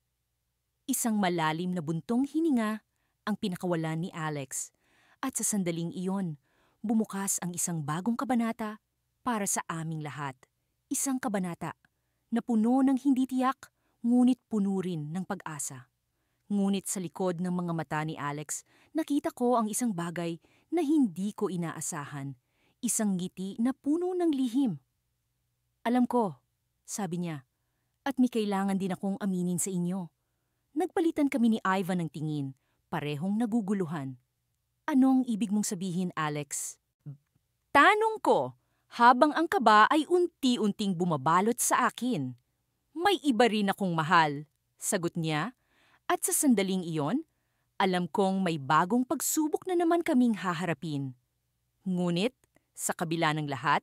Isang malalim na buntong hininga ang pinakawalan ni Alex at sa sandaling iyon, bumukas ang isang bagong kabanata para sa aming lahat. Isang kabanata na puno ng hindi tiyak, ngunit puno rin ng pag-asa. Ngunit sa likod ng mga mata ni Alex, nakita ko ang isang bagay na hindi ko inaasahan. Isang ngiti na puno ng lihim. Alam ko, sabi niya, at may kailangan din akong aminin sa inyo. Nagpalitan kami ni Ivan ng tingin, parehong naguguluhan. Anong ibig mong sabihin, Alex? Tanong ko, habang ang kaba ay unti-unting bumabalot sa akin. May iba rin akong mahal, sagot niya. At sa sandaling iyon, alam kong may bagong pagsubok na naman kaming haharapin. Ngunit, sa kabila ng lahat,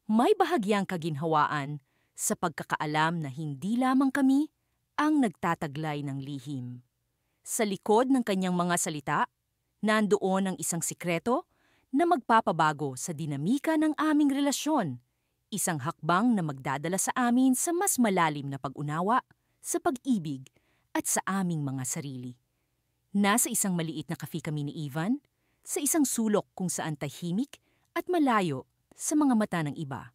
may bahagyang kaginhawaan sa pagkakaalam na hindi lamang kami ang nagtataglay ng lihim. Sa likod ng kanyang mga salita, nandoon ang isang sikreto na magpapabago sa dinamika ng aming relasyon. Isang hakbang na magdadala sa amin sa mas malalim na pag-unawa, sa pag-ibig, at sa aming mga sarili. Nasa isang maliit na kafe kami ni Ivan, sa isang sulok kung saan tahimik at malayo sa mga mata ng iba.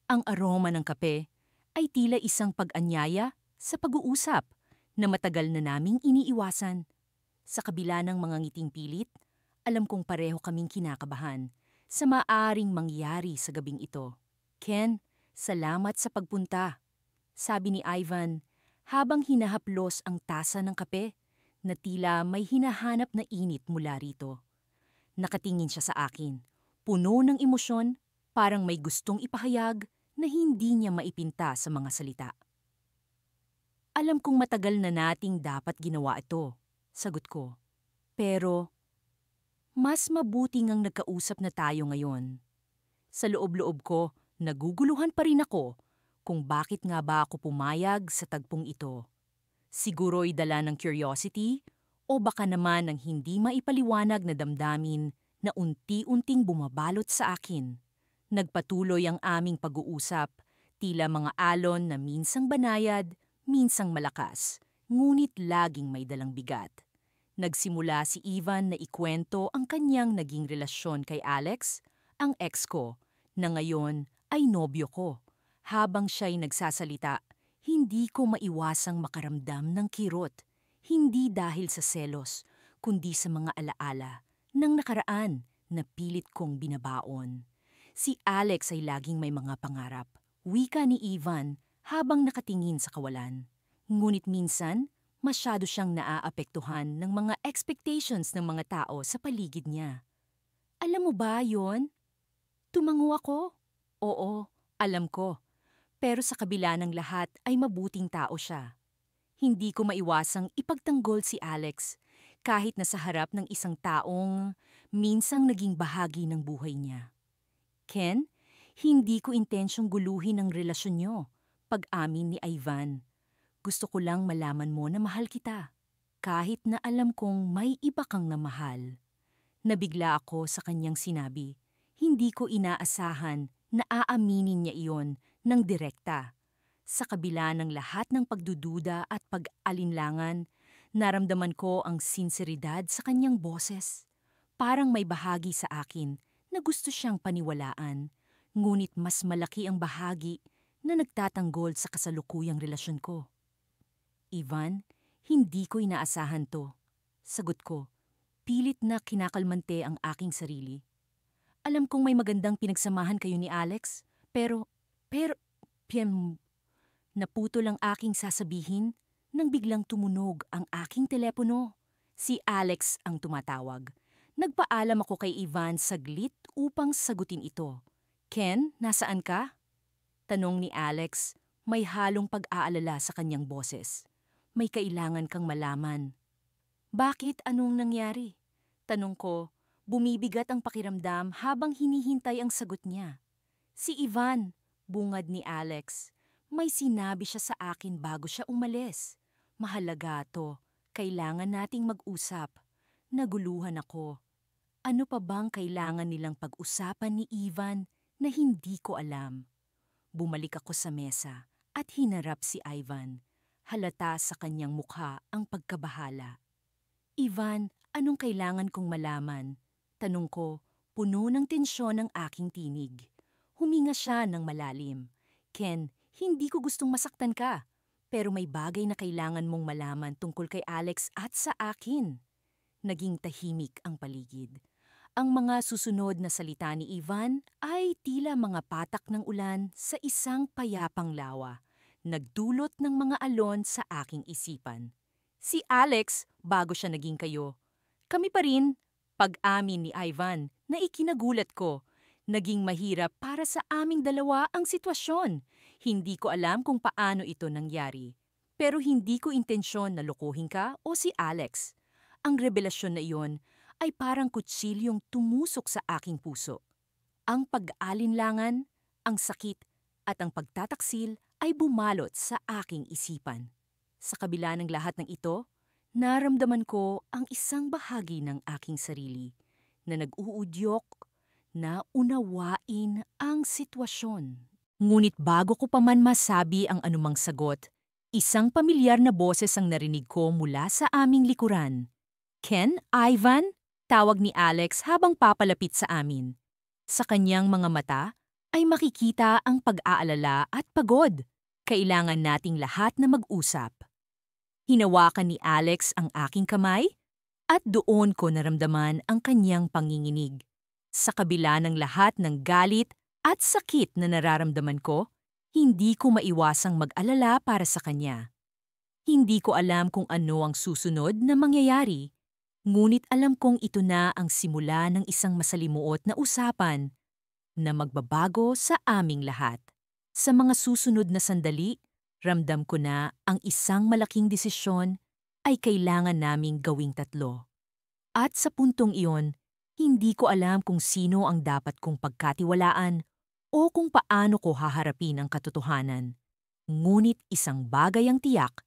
Ang aroma ng kape ay tila isang pag-anyaya sa pag-uusap na matagal na naming iniiwasan. Sa kabila ng mga ngiting pilit, alam kong pareho kaming kinakabahan sa maaaring mangyari sa gabing ito. Ken, salamat sa pagpunta, sabi ni Ivan habang hinahaplos ang tasa ng kape na tila may hinahanap na init mula rito. Nakatingin siya sa akin, puno ng emosyon, parang may gustong ipahayag na hindi niya maipinta sa mga salita. Alam kong matagal na nating dapat ginawa ito, sagot ko. Pero, mas mabuti ngang nagkausap na tayo ngayon. Sa loob-loob ko, naguguluhan pa rin ako kung bakit nga ba ako pumayag sa tagpong ito. Siguro'y dala ng curiosity o baka naman ng hindi maipaliwanag na damdamin na unti-unting bumabalot sa akin. Nagpatuloy ang aming pag-uusap, tila mga alon na minsang banayad, minsang malakas, ngunit laging may dalang bigat. Nagsimula si Ivan na ikwento ang kanyang naging relasyon kay Alex, ang ex ko, na ngayon ay nobyo ko, Habang siya'y nagsasalita, hindi ko maiwasang makaramdam ng kirot. Hindi dahil sa selos, kundi sa mga alaala ng nakaraan na pilit kong binabaon. Si Alex ay laging may mga pangarap. Wika ni Ivan habang nakatingin sa kawalan. Ngunit minsan, masyado siyang naaapektuhan ng mga expectations ng mga tao sa paligid niya. Alam mo ba yon? Tumango ako. Oo, alam ko. Pero sa kabila ng lahat ay mabuting tao siya. Hindi ko maiwasang ipagtanggol si Alex kahit na sa harap ng isang taong minsang naging bahagi ng buhay niya. Ken, hindi ko intensyong guluhin ang relasyon niyo. Pag-amin ni Ivan. Gusto ko lang malaman mo na mahal kita. Kahit na alam kong may iba kang namahal. Nabigla ako sa kanyang sinabi. Hindi ko inaasahan na aaminin niya iyon ng direkta. Sa kabila ng lahat ng pagdududa at pag-alinlangan, naramdaman ko ang sinseridad sa kanyang boses. Parang may bahagi sa akin na gusto siyang paniwalaan, ngunit mas malaki ang bahagi na nagtatanggol sa kasalukuyang relasyon ko. Ivan, hindi ko inaasahan to. Sagot ko, pilit na kinakalmante ang aking sarili. Alam kong may magandang pinagsamahan kayo ni Alex, pero, piem, naputol ang aking sasabihin nang biglang tumunog ang aking telepono. Si Alex ang tumatawag. Nagpaalam ako kay Ivan saglit upang sagutin ito. Ken, nasaan ka? Tanong ni Alex, may halong pag-aalala sa kanyang boses. May kailangan kang malaman. Bakit? Anong nangyari? Tanong ko, bumibigat ang pakiramdam habang hinihintay ang sagot niya. Si Ivan, bungad ni Alex. May sinabi siya sa akin bago siya umalis. Mahalaga to. Kailangan nating mag-usap. Naguluhan ako. Ano pa bang kailangan nilang pag-usapan ni Ivan na hindi ko alam? Bumalik ako sa mesa at hinarap si Ivan. Halata sa kanyang mukha ang pagkabahala. Ivan, anong kailangan kong malaman? Tanong ko, puno ng tensyon ang aking tinig. Huminga siya ng malalim. Ken, hindi ko gustong masaktan ka. Pero may bagay na kailangan mong malaman tungkol kay Alex at sa akin. Naging tahimik ang paligid. Ang mga susunod na salita ni Ivan ay tila mga patak ng ulan sa isang payapang lawa. Nagdulot ng mga alon sa aking isipan. Si Alex, bago siya naging kayo. Kami pa rin, pag-amin ni Ivan na ikinagulat ko. Naging mahirap para sa aming dalawa ang sitwasyon. Hindi ko alam kung paano ito nangyari. Pero hindi ko intensyon na lokohin ka o si Alex. Ang revelasyon na iyon ay parang kutsilyong tumusok sa aking puso. Ang pag-alinlangan, ang sakit at ang pagtataksil ay bumalot sa aking isipan. Sa kabila ng lahat ng ito, naramdaman ko ang isang bahagi ng aking sarili na nag-uudyok na unawain ang sitwasyon. Ngunit bago ko pa man masabi ang anumang sagot, isang pamilyar na boses ang narinig ko mula sa aming likuran. Ken, Ivan? Tawag ni Alex habang papalapit sa amin. Sa kanyang mga mata ay makikita ang pag-aalala at pagod. Kailangan nating lahat na mag-usap. Hinawakan ni Alex ang aking kamay at doon ko naramdaman ang kanyang panginginig. Sa kabila ng lahat ng galit at sakit na nararamdaman ko, hindi ko maiwasang mag-alala para sa kanya. Hindi ko alam kung ano ang susunod na mangyayari, ngunit alam kong ito na ang simula ng isang masalimuot na usapan na magbabago sa aming lahat. Sa mga susunod na sandali, ramdam ko na ang isang malaking desisyon ay kailangan naming gawing tatlo. At sa puntong iyon, hindi ko alam kung sino ang dapat kong pagkatiwalaan o kung paano ko haharapin ang katotohanan. Ngunit isang bagay ang tiyak,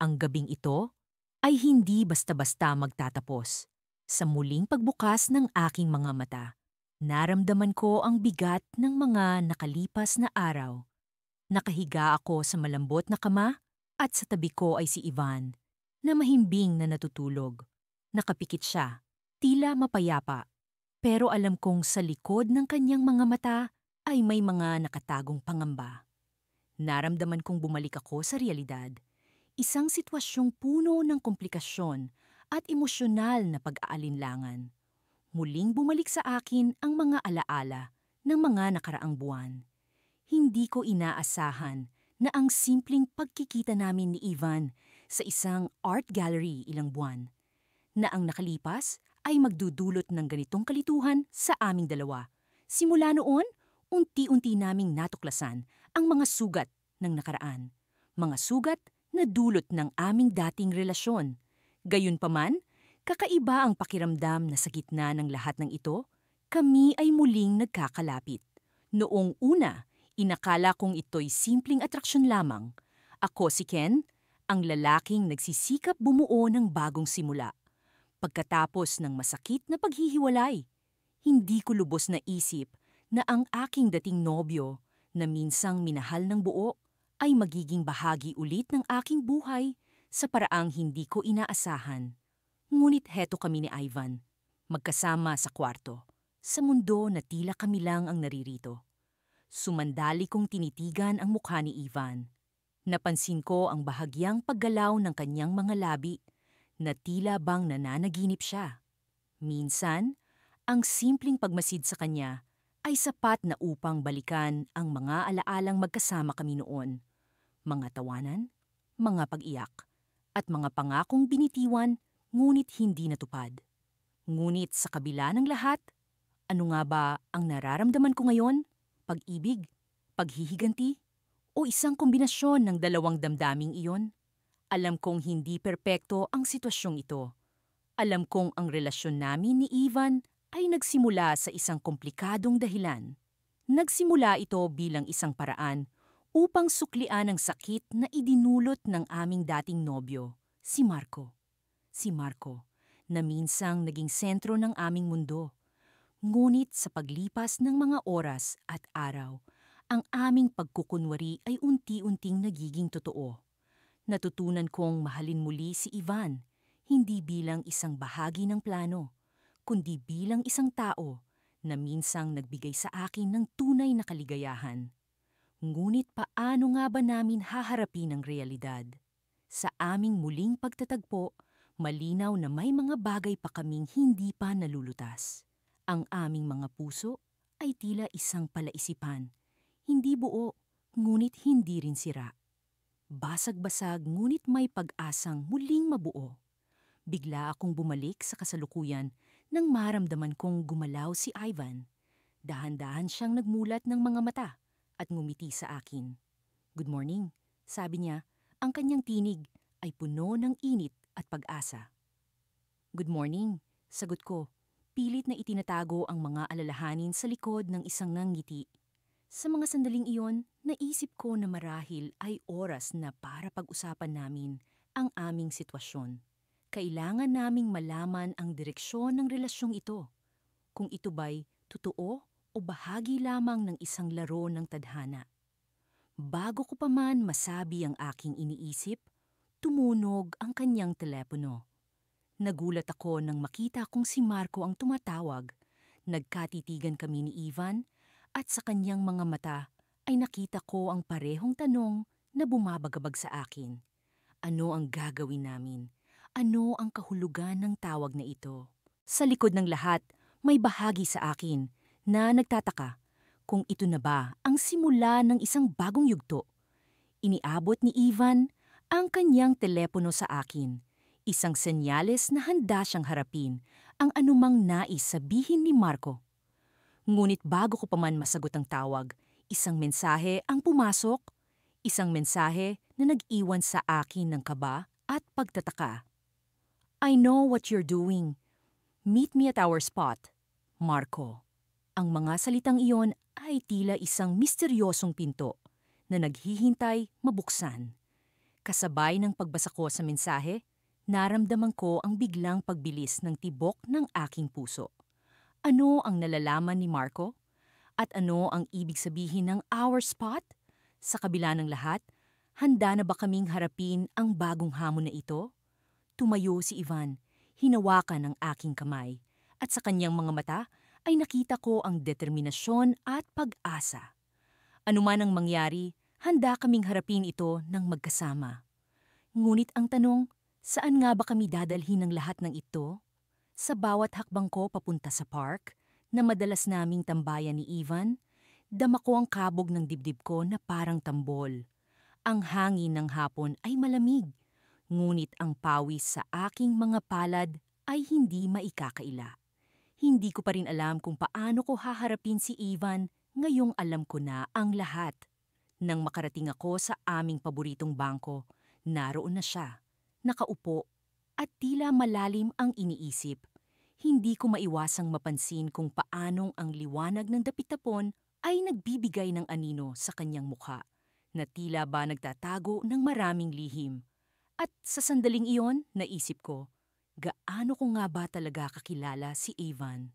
ang gabing ito ay hindi basta-basta magtatapos. Sa muling pagbukas ng aking mga mata, naramdaman ko ang bigat ng mga nakalipas na araw. Nakahiga ako sa malambot na kama at sa tabi ko ay si Ivan, na mahimbing na natutulog. Nakapikit siya, tila mapayapa, pero alam kong sa likod ng kanyang mga mata ay may mga nakatagong pangamba. Naramdaman kong bumalik ako sa realidad. Isang sitwasyong puno ng komplikasyon at emosyonal na pag-aalinlangan. Muling bumalik sa akin ang mga alaala ng mga nakaraang buwan. Hindi ko inaasahan na ang simpleng pagkikita namin ni Ivan sa isang art gallery ilang buwan na ang nakalipas ay magdudulot ng ganitong kalituhan sa aming dalawa. Simula noon, unti-unti naming natuklasan ang mga sugat ng nakaraan. Mga sugat na dulot ng aming dating relasyon. Gayunpaman, kakaiba ang pakiramdam na sa gitna ng lahat ng ito, kami ay muling nagkakalapit. Noong una, inakala kong ito'y simpleng atraksyon lamang. Ako si Ken, ang lalaking nagsisikap bumuo ng bagong simula. Pagkatapos ng masakit na paghihiwalay, hindi ko lubos na isip na ang aking dating nobyo na minsang minahal ng buo ay magiging bahagi ulit ng aking buhay sa paraang hindi ko inaasahan. Ngunit heto kami ni Ivan, magkasama sa kwarto, sa mundo na tila kami lang ang naririto. Sumandali kong tinitigan ang mukha ni Ivan. Napansin ko ang bahagyang paggalaw ng kanyang mga labi na tila bang nananaginip siya. Minsan, ang simpleng pagmasid sa kanya ay sapat na upang balikan ang mga alaalang magkasama kami noon. Mga tawanan, mga pag-iyak, at mga pangakong binitiwan ngunit hindi natupad. Ngunit sa kabila ng lahat, ano nga ba ang nararamdaman ko ngayon? Pag-ibig, paghihiganti, o isang kombinasyon ng dalawang damdaming iyon? Alam kong hindi perpekto ang sitwasyong ito. Alam kong ang relasyon namin ni Ivan ay nagsimula sa isang komplikadong dahilan. Nagsimula ito bilang isang paraan upang suklian ang sakit na idinulot ng aming dating nobyo, si Marco. Si Marco, na minsang naging sentro ng aming mundo. Ngunit sa paglipas ng mga oras at araw, ang aming pagkukunwari ay unti-unting nagiging totoo. Natutunan kong mahalin muli si Ivan, hindi bilang isang bahagi ng plano, kundi bilang isang tao na minsang nagbigay sa akin ng tunay na kaligayahan. Ngunit paano nga ba namin haharapin ang realidad? Sa aming muling pagtatagpo, malinaw na may mga bagay pa kaming hindi pa nalulutas. Ang aming mga puso ay tila isang palaisipan, hindi buo, ngunit hindi rin sira. Basag-basag ngunit may pag-asang muling mabuo. Bigla akong bumalik sa kasalukuyan nang maramdaman kong gumalaw si Ivan. Dahan-dahan siyang nagmulat ng mga mata at ngumiti sa akin. "Good morning," sabi niya. Ang kanyang tinig ay puno ng init at pag-asa. "Good morning," sagot ko. Pilit na itinatago ang mga alalahanin sa likod ng isang ngiti. Sa mga sandaling iyon, naisip ko na marahil ay oras na para pag-usapan namin ang aming sitwasyon. Kailangan naming malaman ang direksyon ng relasyong ito. Kung ito ba'y totoo o bahagi lamang ng isang laro ng tadhana. Bago ko pa man masabi ang aking iniisip, tumunog ang kanyang telepono. Nagulat ako nang makita kong si Marco ang tumatawag. Nagkatitigan kami ni Ivan, at sa kanyang mga mata ay nakita ko ang parehong tanong na bumabagabag sa akin. Ano ang gagawin namin? Ano ang kahulugan ng tawag na ito? Sa likod ng lahat, may bahagi sa akin na nagtataka kung ito na ba ang simula ng isang bagong yugto. Iniabot ni Ivan ang kanyang telepono sa akin. Isang senyales na handa siyang harapin ang anumang nais sabihin ni Marco. Ngunit bago ko pa man masagot ang tawag, isang mensahe ang pumasok. Isang mensahe na nag-iwan sa akin ng kaba at pagtataka. "I know what you're doing. Meet me at our spot, Marco." Ang mga salitang iyon ay tila isang misteryosong pinto na naghihintay mabuksan. Kasabay ng pagbasa ko sa mensahe, naramdaman ko ang biglang pagbilis ng tibok ng aking puso. Ano ang nalalaman ni Marco? At ano ang ibig sabihin ng our spot? Sa kabila ng lahat, handa na ba kaming harapin ang bagong hamon na ito? Tumayo si Ivan, hinawakan ang aking kamay, at sa kanyang mga mata ay nakita ko ang determinasyon at pag-asa. Anuman ang mangyari, Handa kaming harapin ito ng magkasama. Ngunit ang tanong, saan nga ba kami dadalhin ng lahat ng ito? Sa bawat hakbang ko papunta sa park, na madalas naming tambayan ni Ivan, dama ko ang kabog ng dibdib ko na parang tambol. Ang hangin ng hapon ay malamig, ngunit ang pawis sa aking mga palad ay hindi maikakaila. Hindi ko pa rin alam kung paano ko haharapin si Ivan ngayong alam ko na ang lahat. Nang makarating ako sa aming paboritong bangko, naroon na siya, nakaupo, at tila malalim ang iniisip. Hindi ko maiwasang mapansin kung paanong ang liwanag ng dapit-tapon ay nagbibigay ng anino sa kanyang mukha, na tila ba nagtatago ng maraming lihim. At sa sandaling iyon, naisip ko, gaano ko nga ba talaga kakilala si Ivan?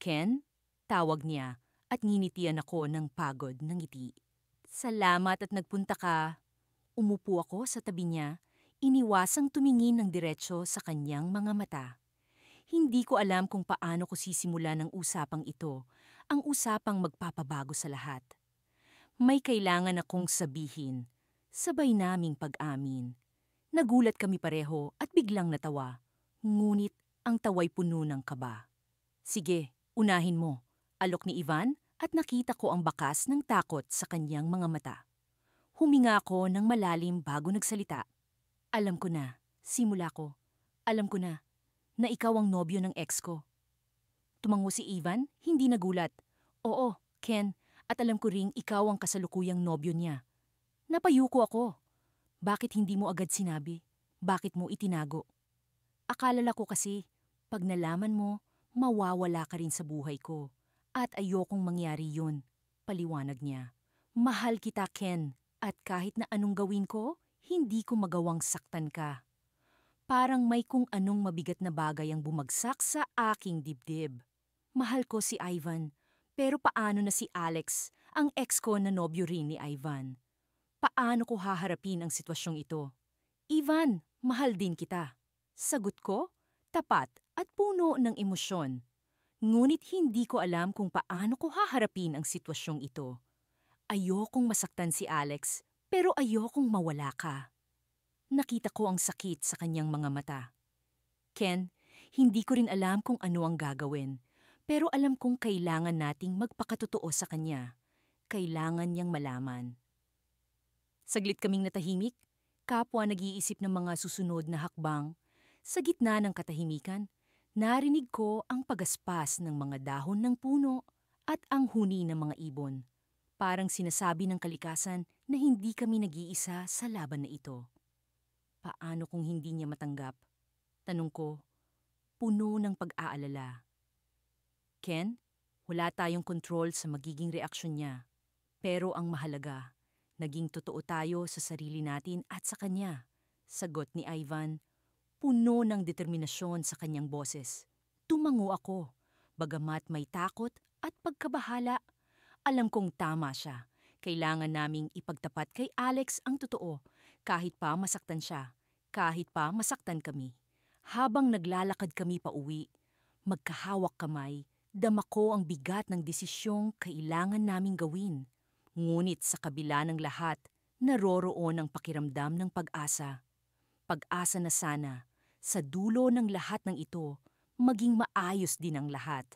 Ken? Tawag niya at nginitian ako ng pagod ng ngiti. Salamat at nagpunta ka. Umupo ako sa tabi niya, iniwasang tumingin ng diretsyo sa kanyang mga mata. Hindi ko alam kung paano ko sisimula ng usapang ito, ang usapang magpapabago sa lahat. May kailangan akong sabihin, sabay naming pag-amin. Nagulat kami pareho at biglang natawa, ngunit ang tawa'y puno ng kaba. Sige, unahin mo, alok ni Ivan at nakita ko ang bakas ng takot sa kanyang mga mata. Huminga ako ng malalim bago nagsalita. Alam ko na, simula ko, alam ko na ikaw ang nobyo ng ex ko. Tumango si Ivan, hindi nagulat. Oo, Ken, at alam ko ring ikaw ang kasalukuyang nobyo niya. Napayuko ako. Bakit hindi mo agad sinabi? Bakit mo itinago? Akala ko kasi, pag nalaman mo, mawawala ka rin sa buhay ko. At ayokong mangyari yun, paliwanag niya. Mahal kita, Ken, at kahit na anong gawin ko, hindi ko magawang saktan ka. Parang may kung anong mabigat na bagay ang bumagsak sa aking dibdib. Mahal ko si Ivan, pero paano na si Alex, ang ex ko na nobyo rin ni Ivan? Paano ko haharapin ang sitwasyong ito? Ivan, mahal din kita. Sagot ko, tapat at puno ng emosyon. Ngunit hindi ko alam kung paano ko haharapin ang sitwasyong ito. Ayokong masaktan si Alex, pero ayokong mawala ka. Nakita ko ang sakit sa kanyang mga mata. Ken, hindi ko rin alam kung ano ang gagawin, pero alam kong kailangan nating magpakatotoo sa kanya. Kailangan niyang malaman. Saglit kaming natahimik, kapwa nag-iisip ng mga susunod na hakbang. Sa gitna ng katahimikan, narinig ko ang pagaspas ng mga dahon ng puno at ang huni ng mga ibon. Parang sinasabi ng kalikasan na hindi kami nag-iisa sa laban na ito. Paano kung hindi niya matanggap? Tanong ko, puno ng pag-aalala. Ken, wala tayong kontrol sa magiging reaksyon niya. Pero ang mahalaga, naging totoo tayo sa sarili natin at sa kanya. Sagot ni Ivan, puno ng determinasyon sa kanyang boses. Tumango ako, bagamat may takot at pagkabahala. Alam kong tama siya. Kailangan naming ipagtapat kay Alex ang totoo, kahit pa masaktan siya, kahit pa masaktan kami. Habang naglalakad kami pa uwi, magkahawak kamay, dama ko ang bigat ng desisyong kailangan naming gawin. Ngunit sa kabila ng lahat, naroroon ang pakiramdam ng pag-asa. Pag-asa na sana, sa dulo ng lahat ng ito, maging maayos din ang lahat.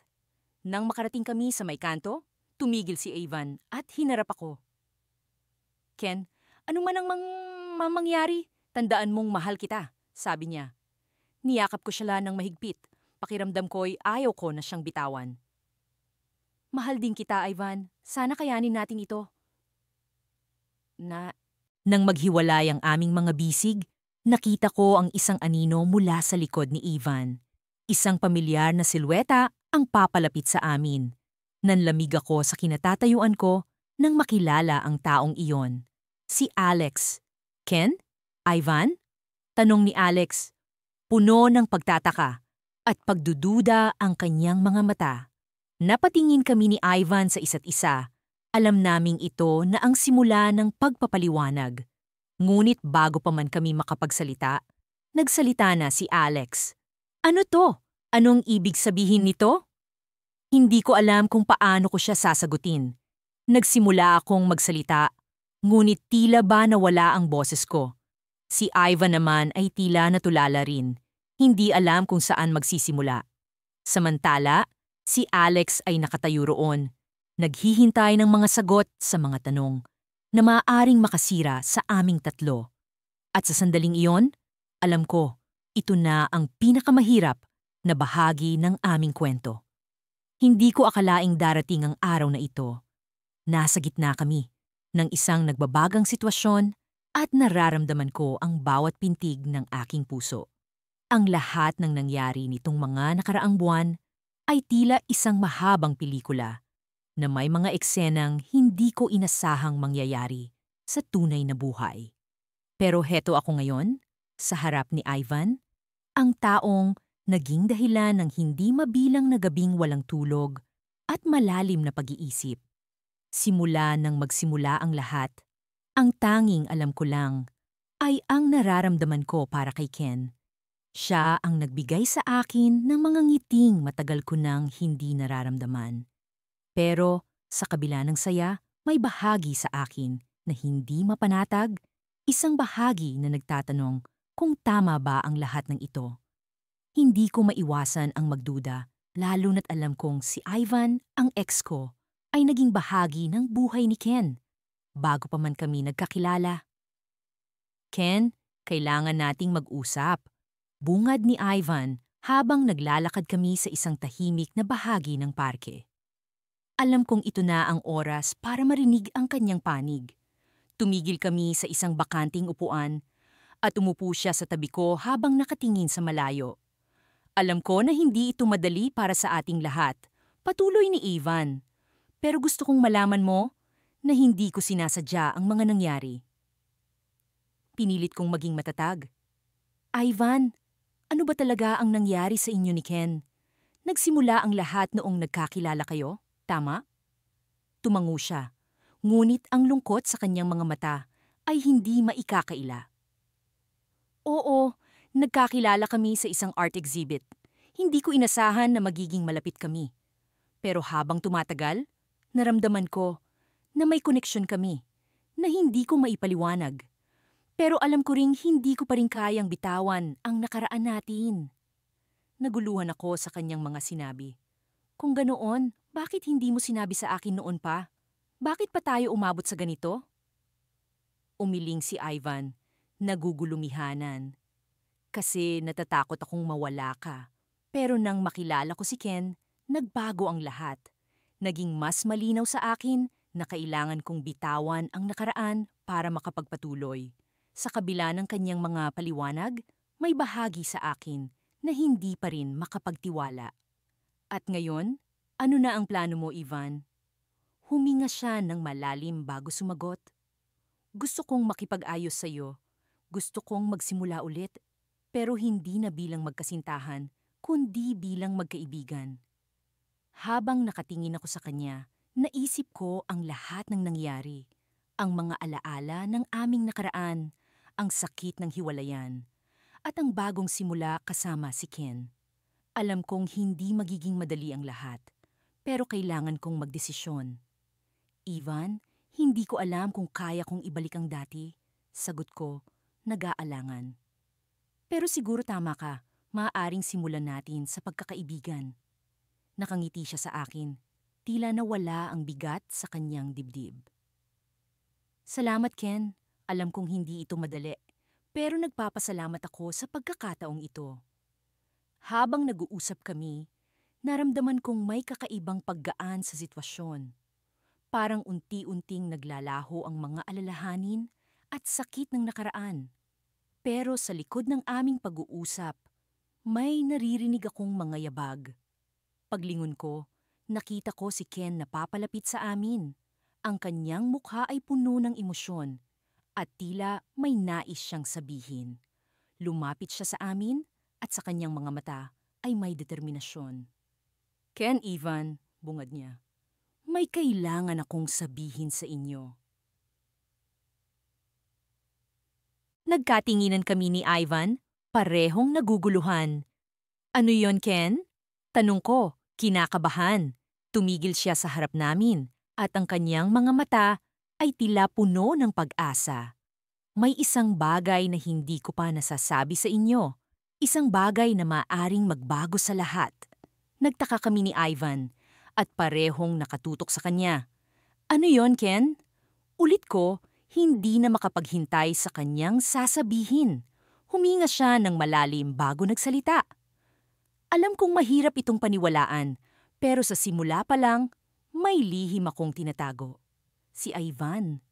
Nang makarating kami sa may kanto, tumigil si Ivan at hinarap ako. Ken, anong man ang mangyari, tandaan mong mahal kita, sabi niya. Niyakap ko siya ng mahigpit. Pakiramdam ko'y ayaw ko na siyang bitawan. Mahal din kita, Ivan. Sana kayanin natin ito. Nang maghiwalay ang aming mga bisig, nakita ko ang isang anino mula sa likod ni Ivan. Isang pamilyar na silweta ang papalapit sa amin. Nanlamig ako sa kinatatayuan ko nang makilala ang taong iyon. Si Alex. Ken? Ivan? Tanong ni Alex. Puno ng pagtataka at pagdududa ang kanyang mga mata. Napatingin kami ni Ivan sa isa't isa. Alam naming ito na ang simula ng pagpapaliwanag. Ngunit bago pa man kami makapagsalita, nagsalita na si Alex. Ano to? Anong ibig sabihin nito? Hindi ko alam kung paano ko siya sasagutin. Nagsimula akong magsalita. Ngunit tila ba nawala ang boses ko. Si Ivan naman ay tila natulala rin. Hindi alam kung saan magsisimula. Samantala, si Alex ay nakatayo roon, naghihintay ng mga sagot sa mga tanong na maaaring makasira sa aming tatlo. At sa sandaling iyon, alam ko, ito na ang pinakamahirap na bahagi ng aming kwento. Hindi ko akalaing darating ang araw na ito. Nasa gitna kami ng isang nagbabagang sitwasyon at nararamdaman ko ang bawat pintig ng aking puso. Ang lahat ng nangyari nitong mga nakaraang buwan ay tila isang mahabang pelikula na may mga eksenang hindi ko inasahang mangyayari sa tunay na buhay. Pero heto ako ngayon, sa harap ni Ivan, ang taong naging dahilan ng hindi mabilang na gabing walang tulog at malalim na pag-iisip. Simula nang magsimula ang lahat, ang tanging alam ko lang ay ang nararamdaman ko para kay Ken. Siya ang nagbigay sa akin ng mga ngiting matagal ko nang hindi nararamdaman. Pero sa kabila ng saya, may bahagi sa akin na hindi mapanatag, isang bahagi na nagtatanong kung tama ba ang lahat ng ito. Hindi ko maiwasan ang magduda, lalo na't alam kong si Ivan, ang ex ko, ay naging bahagi ng buhay ni Ken bago pa man kami nagkakilala. Ken, kailangan nating mag-usap. Bungad ni Ivan habang naglalakad kami sa isang tahimik na bahagi ng parke. Alam kong ito na ang oras para marinig ang kanyang panig. Tumigil kami sa isang bakanting upuan at umupo siya sa tabi ko habang nakatingin sa malayo. Alam ko na hindi ito madali para sa ating lahat, patuloy ni Ivan. Pero gusto kong malaman mo na hindi ko sinasadya ang mga nangyari. Pinilit kong maging matatag. Ivan, ano ba talaga ang nangyari sa inyo ni Ken? Nagsimula ang lahat noong nagkakilala kayo, tama? Tumango siya, ngunit ang lungkot sa kanyang mga mata ay hindi maikakaila. Oo, nagkakilala kami sa isang art exhibit. Hindi ko inasahan na magiging malapit kami. Pero habang tumatagal, naramdaman ko na may koneksyon kami na hindi ko maipaliwanag. Pero alam ko ring hindi ko pa rin kayang bitawan ang nakaraan natin. Naguluhan ako sa kanyang mga sinabi. Kung ganoon, bakit hindi mo sinabi sa akin noon pa? Bakit pa tayo umabot sa ganito? Umiling si Ivan, nagugulumihanan. Kasi natatakot akong mawala ka. Pero nang makilala ko si Ken, nagbago ang lahat. Naging mas malinaw sa akin na kailangan kong bitawan ang nakaraan para makapagpatuloy. Sa kabila ng kanyang mga paliwanag, may bahagi sa akin na hindi pa rin makapagtiwala. At ngayon, ano na ang plano mo, Ivan? Huminga siya ng malalim bago sumagot. Gusto kong makipag-ayos sa'yo. Gusto kong magsimula ulit. Pero hindi na bilang magkasintahan, kundi bilang magkaibigan. Habang nakatingin ako sa kanya, naisip ko ang lahat ng nangyari. Ang mga alaala ng aming nakaraan, ang sakit ng hiwalayan, at ang bagong simula kasama si Ken. Alam kong hindi magiging madali ang lahat, pero kailangan kong magdesisyon. Ivan, hindi ko alam kung kaya kong ibalik ang dati. Sagot ko, nag-aalangan. Pero siguro tama ka, maaaring simulan natin sa pagkakaibigan. Nakangiti siya sa akin, tila nawala ang bigat sa kanyang dibdib. Salamat, Ken. Alam kong hindi ito madali, pero nagpapasalamat ako sa pagkakataong ito. Habang nag-uusap kami, naramdaman kong may kakaibang paggaan sa sitwasyon. Parang unti-unting naglalaho ang mga alalahanin at sakit ng nakaraan. Pero sa likod ng aming pag-uusap, may naririnig akong mga yabag. Paglingon ko, nakita ko si Ken na papalapit sa amin. Ang kanyang mukha ay puno ng emosyon at tila may nais siyang sabihin. Lumapit siya sa amin at sa kanyang mga mata ay may determinasyon. Ken, Ivan, bungad niya, may kailangan akong sabihin sa inyo. Nagkatinginan kami ni Ivan, parehong naguguluhan. Ano yon, Ken? Tanong ko, kinakabahan. Tumigil siya sa harap namin at ang kanyang mga mata ay tila puno ng pag-asa. May isang bagay na hindi ko pa nasasabi sa inyo. Isang bagay na maaring magbago sa lahat. Nagtaka kami ni Ivan at parehong nakatutok sa kanya. Ano yon, Ken? Ulit ko, hindi na makapaghintay sa kanyang sasabihin. Huminga siya ng malalim bago nagsalita. Alam kong mahirap itong paniwalaan, pero sa simula pa lang, may lihim akong tinatago. Si Ivan.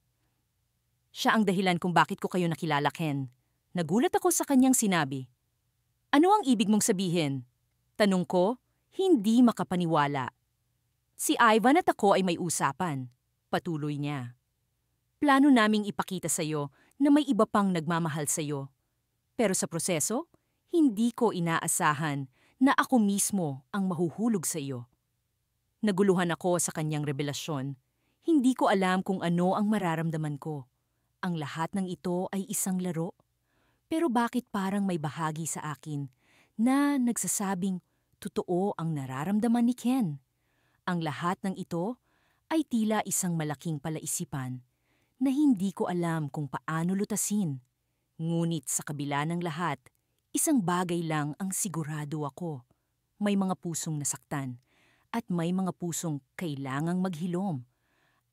Siya ang dahilan kung bakit ko kayo nakilala, Ken. Nagulat ako sa kanyang sinabi. Ano ang ibig mong sabihin? Tanong ko, hindi makapaniwala. Si Ivan at ako ay may usapan. Patuloy niya. Plano naming ipakita sa iyo na may iba pang nagmamahal sa iyo. Pero sa proseso, hindi ko inaasahan na ako mismo ang mahuhulog sa iyo. Naguluhan ako sa kanyang revelasyon. Hindi ko alam kung ano ang mararamdaman ko. Ang lahat ng ito ay isang laro. Pero bakit parang may bahagi sa akin na nagsasabing totoo ang nararamdaman ni Ken? Ang lahat ng ito ay tila isang malaking palaisipan na hindi ko alam kung paano lutasin. Ngunit sa kabila ng lahat, isang bagay lang ang sigurado ako. May mga pusong nasaktan at may mga pusong kailangang maghilom.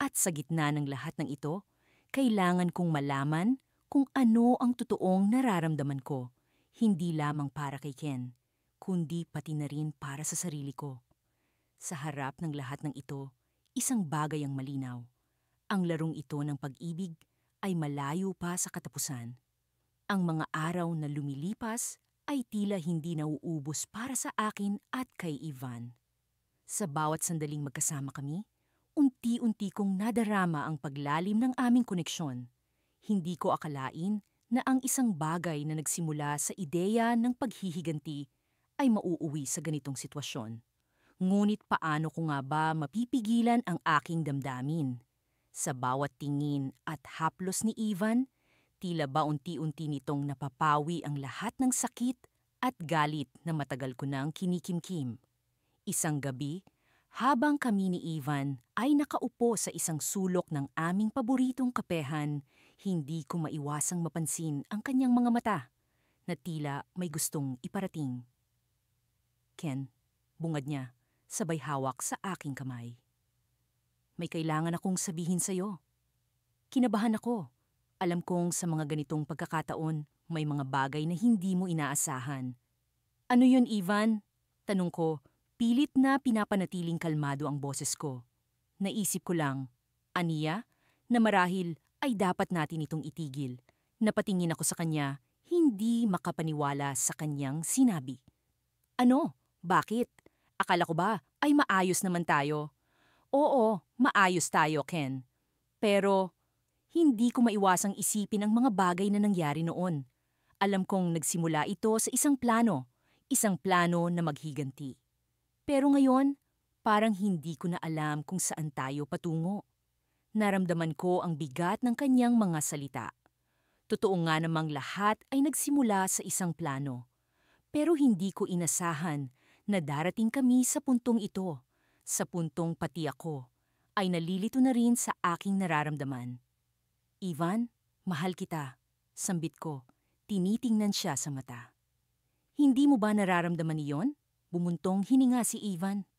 At sa gitna ng lahat ng ito, kailangan kong malaman kung ano ang totoong nararamdaman ko, hindi lamang para kay Ken, kundi pati na rin para sa sarili ko. Sa harap ng lahat ng ito, isang bagay ang malinaw. Ang larong ito ng pag-ibig ay malayo pa sa katapusan. Ang mga araw na lumilipas ay tila hindi nauubos para sa akin at kay Ivan. Sa bawat sandaling magkasama kami, unti-unti kong nadarama ang paglalim ng aming koneksyon. Hindi ko akalain na ang isang bagay na nagsimula sa ideya ng paghihiganti ay mauuwi sa ganitong sitwasyon. Ngunit paano ko nga ba mapipigilan ang aking damdamin? Sa bawat tingin at haplos ni Ivan, tila ba unti-unti nitong napapawi ang lahat ng sakit at galit na matagal ko nang kinikimkim. Isang gabi, habang kami ni Ivan ay nakaupo sa isang sulok ng aming paboritong kapehan, hindi ko maiwasang mapansin ang kanyang mga mata na tila may gustong iparating. Ken, bungad niya, sabay hawak sa aking kamay. May kailangan akong sabihin sa'yo. Kinabahan ako. Alam kong sa mga ganitong pagkakataon, may mga bagay na hindi mo inaasahan. Ano yun, Ivan? Tanong ko, pilit na pinapanatiling kalmado ang boses ko. Naisip ko lang, aniya, na marahil ay dapat natin itong itigil. Napatingin ako sa kanya, hindi makapaniwala sa kanyang sinabi. Ano? Bakit? Akala ko ba ay maayos naman tayo? Oo, maayos tayo, Ken. Pero hindi ko maiwasang isipin ang mga bagay na nangyari noon. Alam kong nagsimula ito sa isang plano na maghiganti. Pero ngayon, parang hindi ko na alam kung saan tayo patungo. Naramdaman ko ang bigat ng kanyang mga salita. Totoo nga namang lahat ay nagsimula sa isang plano. Pero hindi ko inasahan na darating kami sa puntong ito, sa puntong pati ako ay nalilito na rin sa aking nararamdaman. Ivan, mahal kita, sambit ko, tinitingnan siya sa mata. Hindi mo ba nararamdaman iyon? Bumuntong hininga si Ivan.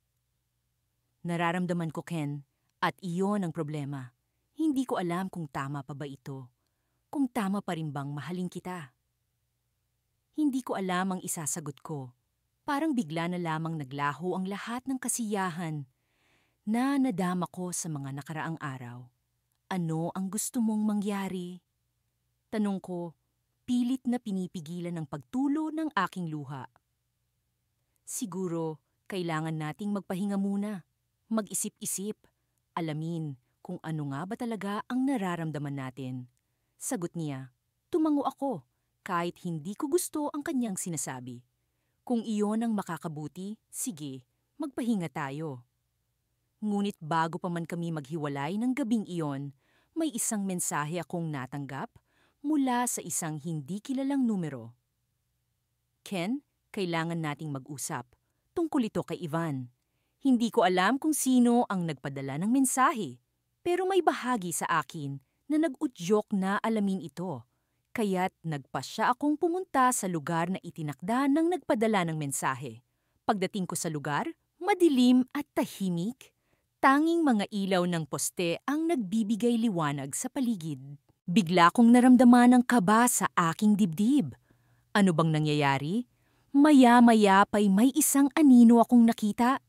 Nararamdaman ko, Ken, at iyon ang problema. Hindi ko alam kung tama pa ba ito. Kung tama pa rin bang mahalin kita. Hindi ko alam ang isasagot ko. Parang bigla na lamang naglaho ang lahat ng kasiyahan na nadama ko sa mga nakaraang araw. Ano ang gusto mong mangyari? Tanong ko, pilit na pinipigilan ang pagtulo ng aking luha. Siguro, kailangan nating magpahinga muna. Mag-isip-isip. Alamin kung ano nga ba talaga ang nararamdaman natin. Sagot niya, tumango ako kahit hindi ko gusto ang kanyang sinasabi. Kung iyon ang makakabuti, sige, magpahinga tayo. Ngunit bago pa man kami maghiwalay ng gabing iyon, may isang mensahe akong natanggap mula sa isang hindi kilalang numero. Ken, kailangan nating mag-usap. Tungkol ito kay Ivan. Hindi ko alam kung sino ang nagpadala ng mensahe. Pero may bahagi sa akin na nag-udyok na alamin ito. Kaya't nagpasya akong pumunta sa lugar na itinakda ng nagpadala ng mensahe. Pagdating ko sa lugar, madilim at tahimik. Tanging mga ilaw ng poste ang nagbibigay liwanag sa paligid. Bigla kong naramdaman ang kaba sa aking dibdib. Ano bang nangyayari? Maya-maya pa'y may isang anino akong nakita.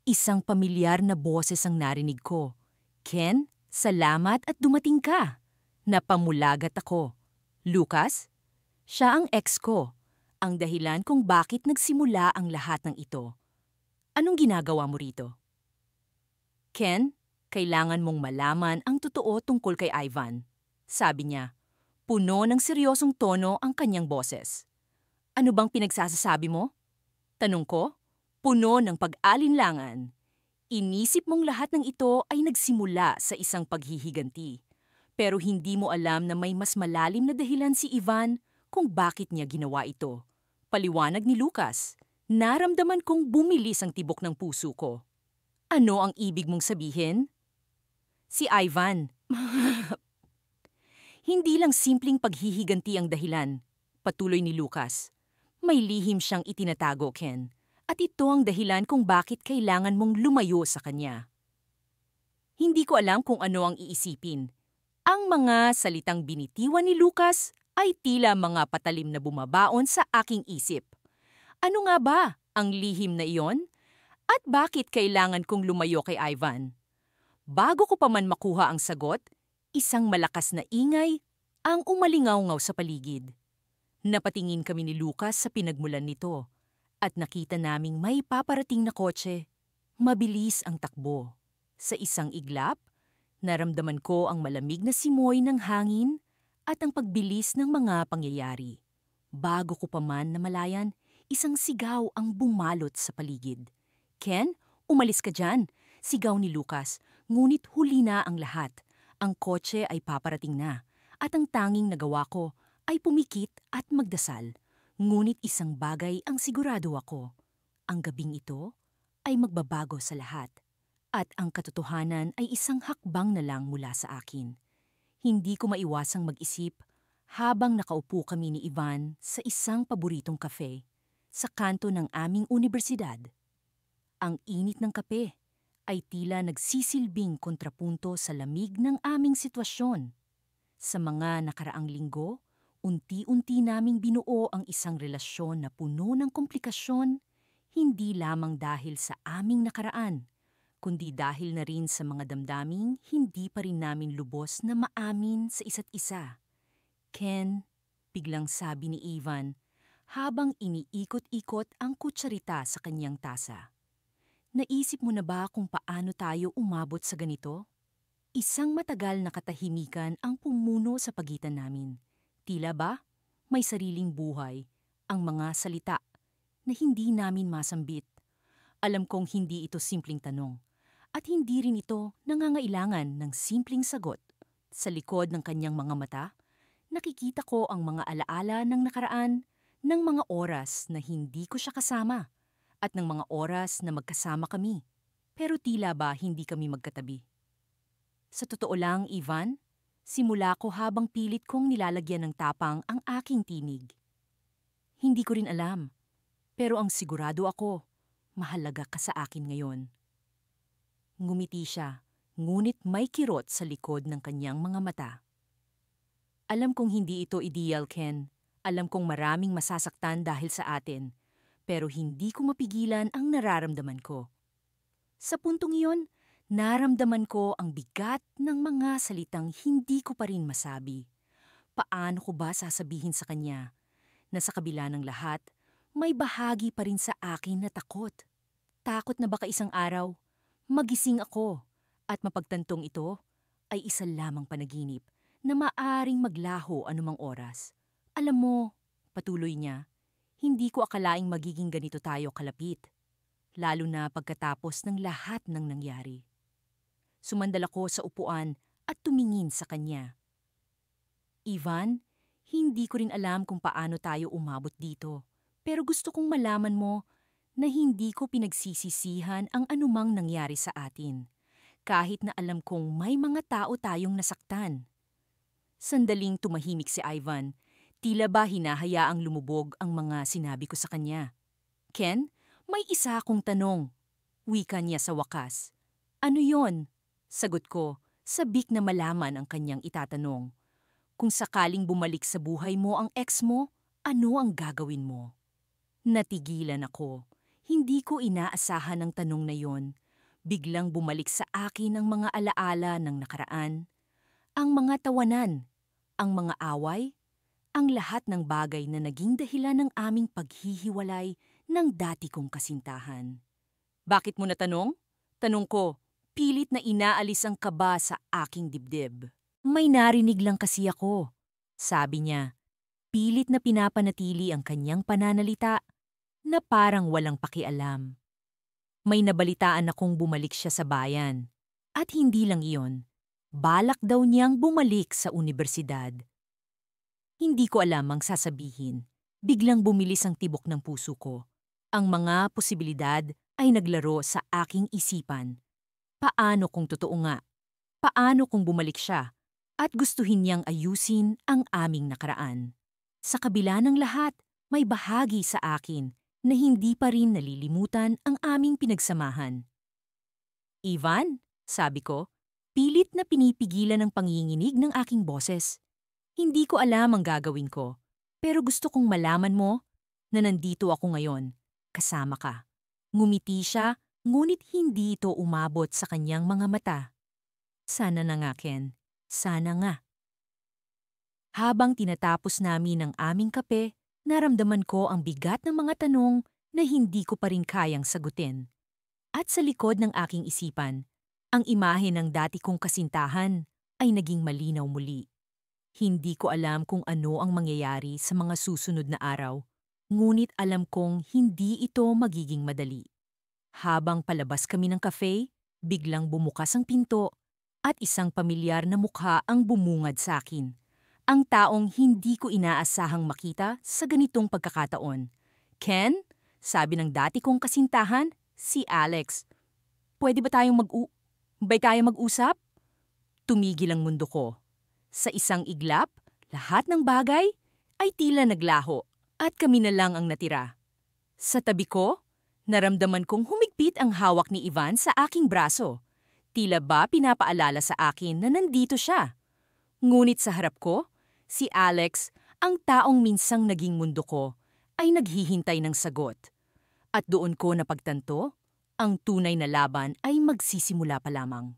Isang pamilyar na boses ang narinig ko. Ken, salamat at dumating ka. Napamulagat ako. Lucas? Siya ang ex ko. Ang dahilan kung bakit nagsimula ang lahat ng ito. Anong ginagawa mo rito? Ken, kailangan mong malaman ang totoo tungkol kay Ivan. Sabi niya, puno ng seryosong tono ang kanyang boses. Ano bang pinagsasasabi mo? Tanong ko, puno ng pag-alinlangan. Inisip mong lahat ng ito ay nagsimula sa isang paghihiganti. Pero hindi mo alam na may mas malalim na dahilan si Ivan kung bakit niya ginawa ito. Paliwanag ni Lucas, naramdaman kong bumilis ang tibok ng puso ko. Ano ang ibig mong sabihin? Si Ivan. Hindi lang simpleng paghihiganti ang dahilan, patuloy ni Lucas. May lihim siyang itinatago, Ken. At ito ang dahilan kung bakit kailangan mong lumayo sa kanya. Hindi ko alam kung ano ang iisipin. Ang mga salitang binitiwan ni Lucas ay tila mga patalim na bumabaon sa aking isip. Ano nga ba ang lihim na iyon? At bakit kailangan kong lumayo kay Ivan? Bago ko pa man makuha ang sagot, isang malakas na ingay ang umalingaw-ngaw sa paligid. Napatingin kami ni Lucas sa pinagmulan nito at nakita naming may paparating na kotse. Mabilis ang takbo. Sa isang iglap, naramdaman ko ang malamig na simoy ng hangin at ang pagbilis ng mga pangyayari. Bago ko pa man namalayan, isang sigaw ang bumalot sa paligid. Ken, umalis ka dyan, sigaw ni Lucas, ngunit huli na ang lahat. Ang kotse ay paparating na, at ang tanging nagawa ko ay pumikit at magdasal. Ngunit isang bagay ang sigurado ako. Ang gabing ito ay magbabago sa lahat. At ang katotohanan ay isang hakbang na lang mula sa akin. Hindi ko maiwasang mag-isip habang nakaupo kami ni Ivan sa isang paboritong kafe sa kanto ng aming unibersidad. Ang init ng kape ay tila nagsisilbing kontrapunto sa lamig ng aming sitwasyon. Sa mga nakaraang linggo, unti-unti naming binuo ang isang relasyon na puno ng komplikasyon, hindi lamang dahil sa aming nakaraan, kundi dahil na rin sa mga damdaming hindi pa rin namin lubos na maamin sa isa't isa. Ken, biglang sabi ni Ivan habang iniikot-ikot ang kutsarita sa kanyang tasa. Naisip mo na ba kung paano tayo umabot sa ganito? Isang matagal na katahimikan ang pumuno sa pagitan namin. Tila ba may sariling buhay ang mga salita na hindi namin masambit. Alam kong hindi ito simpleng tanong at hindi rin ito nangangailangan ng simpleng sagot. Sa likod ng kanyang mga mata, nakikita ko ang mga alaala ng nakaraan, ng mga oras na hindi ko siya kasama at ng mga oras na magkasama kami. Pero tila ba hindi kami magkatabi. Sa totoo lang, Ivan, simula ko habang pilit kong nilalagyan ng tapang ang aking tinig. Hindi ko rin alam, pero ang sigurado ako, mahalaga ka sa akin ngayon. Ngumiti siya, ngunit may kirot sa likod ng kanyang mga mata. Alam kong hindi ito ideal, Ken. Alam kong maraming masasaktan dahil sa atin, pero hindi ko mapigilan ang nararamdaman ko. Sa puntong iyon, naramdaman ko ang bigat ng mga salitang hindi ko pa rin masabi. Paano ko ba sasabihin sa kanya na sa kabila ng lahat, may bahagi pa rin sa akin na takot? Takot na baka isang araw, magising ako at mapagtantong ito ay isa lamang panaginip na maaring maglaho anumang oras. Alam mo, patuloy niya, hindi ko akalaing magiging ganito tayo kalapit, lalo na pagkatapos ng lahat ng nangyari. Sumandal ako sa upuan at tumingin sa kanya. Ivan, hindi ko rin alam kung paano tayo umabot dito, pero gusto kong malaman mo na hindi ko pinagsisisihan ang anumang nangyari sa atin. kahit na alam kong may mga tao tayong nasaktan. Sandaling tumahimik si Ivan, tila ba hinahayaang lumubog ang mga sinabi ko sa kanya. Ken, may isa akong tanong. Wika niya sa wakas. Ano yon? Sagot ko, sabik na malaman ang kanyang itatanong. Kung sakaling bumalik sa buhay mo ang ex mo, ano ang gagawin mo? Natigilan ako. Hindi ko inaasahan ang tanong na yon. Biglang bumalik sa akin ang mga alaala ng nakaraan. Ang mga tawanan, ang mga away, ang lahat ng bagay na naging dahilan ng aming paghihiwalay ng dati kong kasintahan. Bakit mo natanong? Tanong ko, pilit na inaalis ang kaba sa aking dibdib. May narinig lang kasi ako. Sabi niya, pilit na pinapanatili ang kanyang pananalita na parang walang pakialam. May nabalitaan akong bumalik siya sa bayan. At hindi lang iyon, balak daw niyang bumalik sa universidad. Hindi ko alam ang sasabihin. Biglang bumilis ang tibok ng puso ko. Ang mga posibilidad ay naglaro sa aking isipan. Paano kung totoo nga? Paano kung bumalik siya at gustuhin niyang ayusin ang aming nakaraan? Sa kabila ng lahat, may bahagi sa akin na hindi pa rin nalilimutan ang aming pinagsamahan. Ivan, sabi ko, pilit na pinipigilan ang panginginig ng aking boses. Hindi ko alam ang gagawin ko, pero gusto kong malaman mo na nandito ako ngayon, kasama ka. Ngumiti siya, ngunit hindi ito umabot sa kanyang mga mata. Sana na nga, Ken. Sana nga. Habang tinatapos namin ang aming kape, naramdaman ko ang bigat ng mga tanong na hindi ko pa rin kayang sagutin. At sa likod ng aking isipan, ang imahe ng dati kong kasintahan ay naging malinaw muli. Hindi ko alam kung ano ang mangyayari sa mga susunod na araw, ngunit alam kong hindi ito magiging madali. Habang palabas kami ng cafe, biglang bumukas ang pinto at isang pamilyar na mukha ang bumungad sa akin. Ang taong hindi ko inaasahang makita sa ganitong pagkakataon. Ken, sabi ng dati kong kasintahan, si Alex. Pwede ba tayong mag-usap? Tumigil ang mundo ko. Sa isang iglap, lahat ng bagay ay tila naglaho at kami na lang ang natira. Sa tabi ko, naramdaman kong humigpit ang hawak ni Ivan sa aking braso. Tila ba pinapaalala sa akin na nandito siya. Ngunit sa harap ko, si Alex, ang taong minsang naging mundo ko, ay naghihintay ng sagot. At doon ko napagtanto, ang tunay na laban ay magsisimula pa lamang.